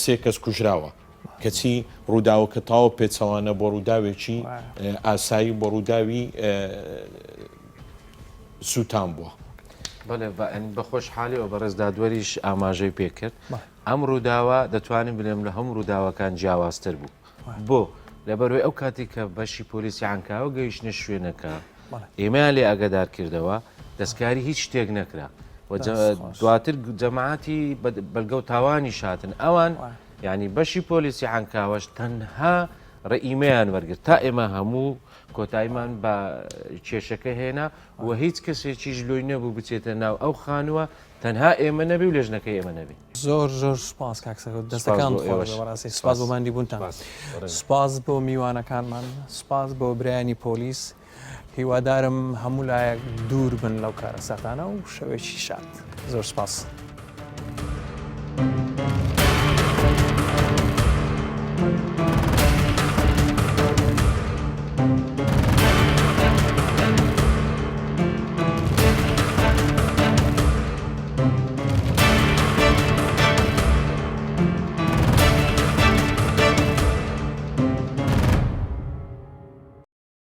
سێ کەس کوژراوە کەچی ڕووداوەکە تاوە پێچەوانە بۆ ڕووداوێکی ئاسایی بۆ ڕووداوی سووتان بووە بەڵێ بەخۆش حالیەوە بەڕێز دادوەریش ئاماژەی پێکرد ئەم ڕووداوە دەتوانین بڵێم لە هەموو ڕووداوەکان جیاوازتر بوو بۆ لەبەرەوەی ئەو کاتی کە بەشی پۆلیسی عنکاوە گەیشتنە شوێنەکە ئێمەیان لێ ئاگادار کردەوە دەستکاری هیچ شتێک نەکرا دواتر جەماعەتی بەلگە و تاوانی شاتن ئەوان ینی بەشی پۆلیسی عنکاوەش تەنها ڕئیمەیان وەرگرت تا ئێمە هەموو کۆتاییمان بە کێشەکە هێنا و هیچ کەسێکیش لۆی نەبوو بچێتە ناو ئەو خانووە تەنها ئێمە نەبی و لێژنەکەی ئێمە نەبی زۆر سپاس کاکسەکە دەستەکان خۆڕاستی سپاس بۆ مادی بوونتان سپاس بۆ میوانەکانمان سپاس بۆ برایانی پۆلیس هیوادارم هەموو لایەک دوور بن لەو کارە ساتانە و شەوێکی شاد زۆر سپاس.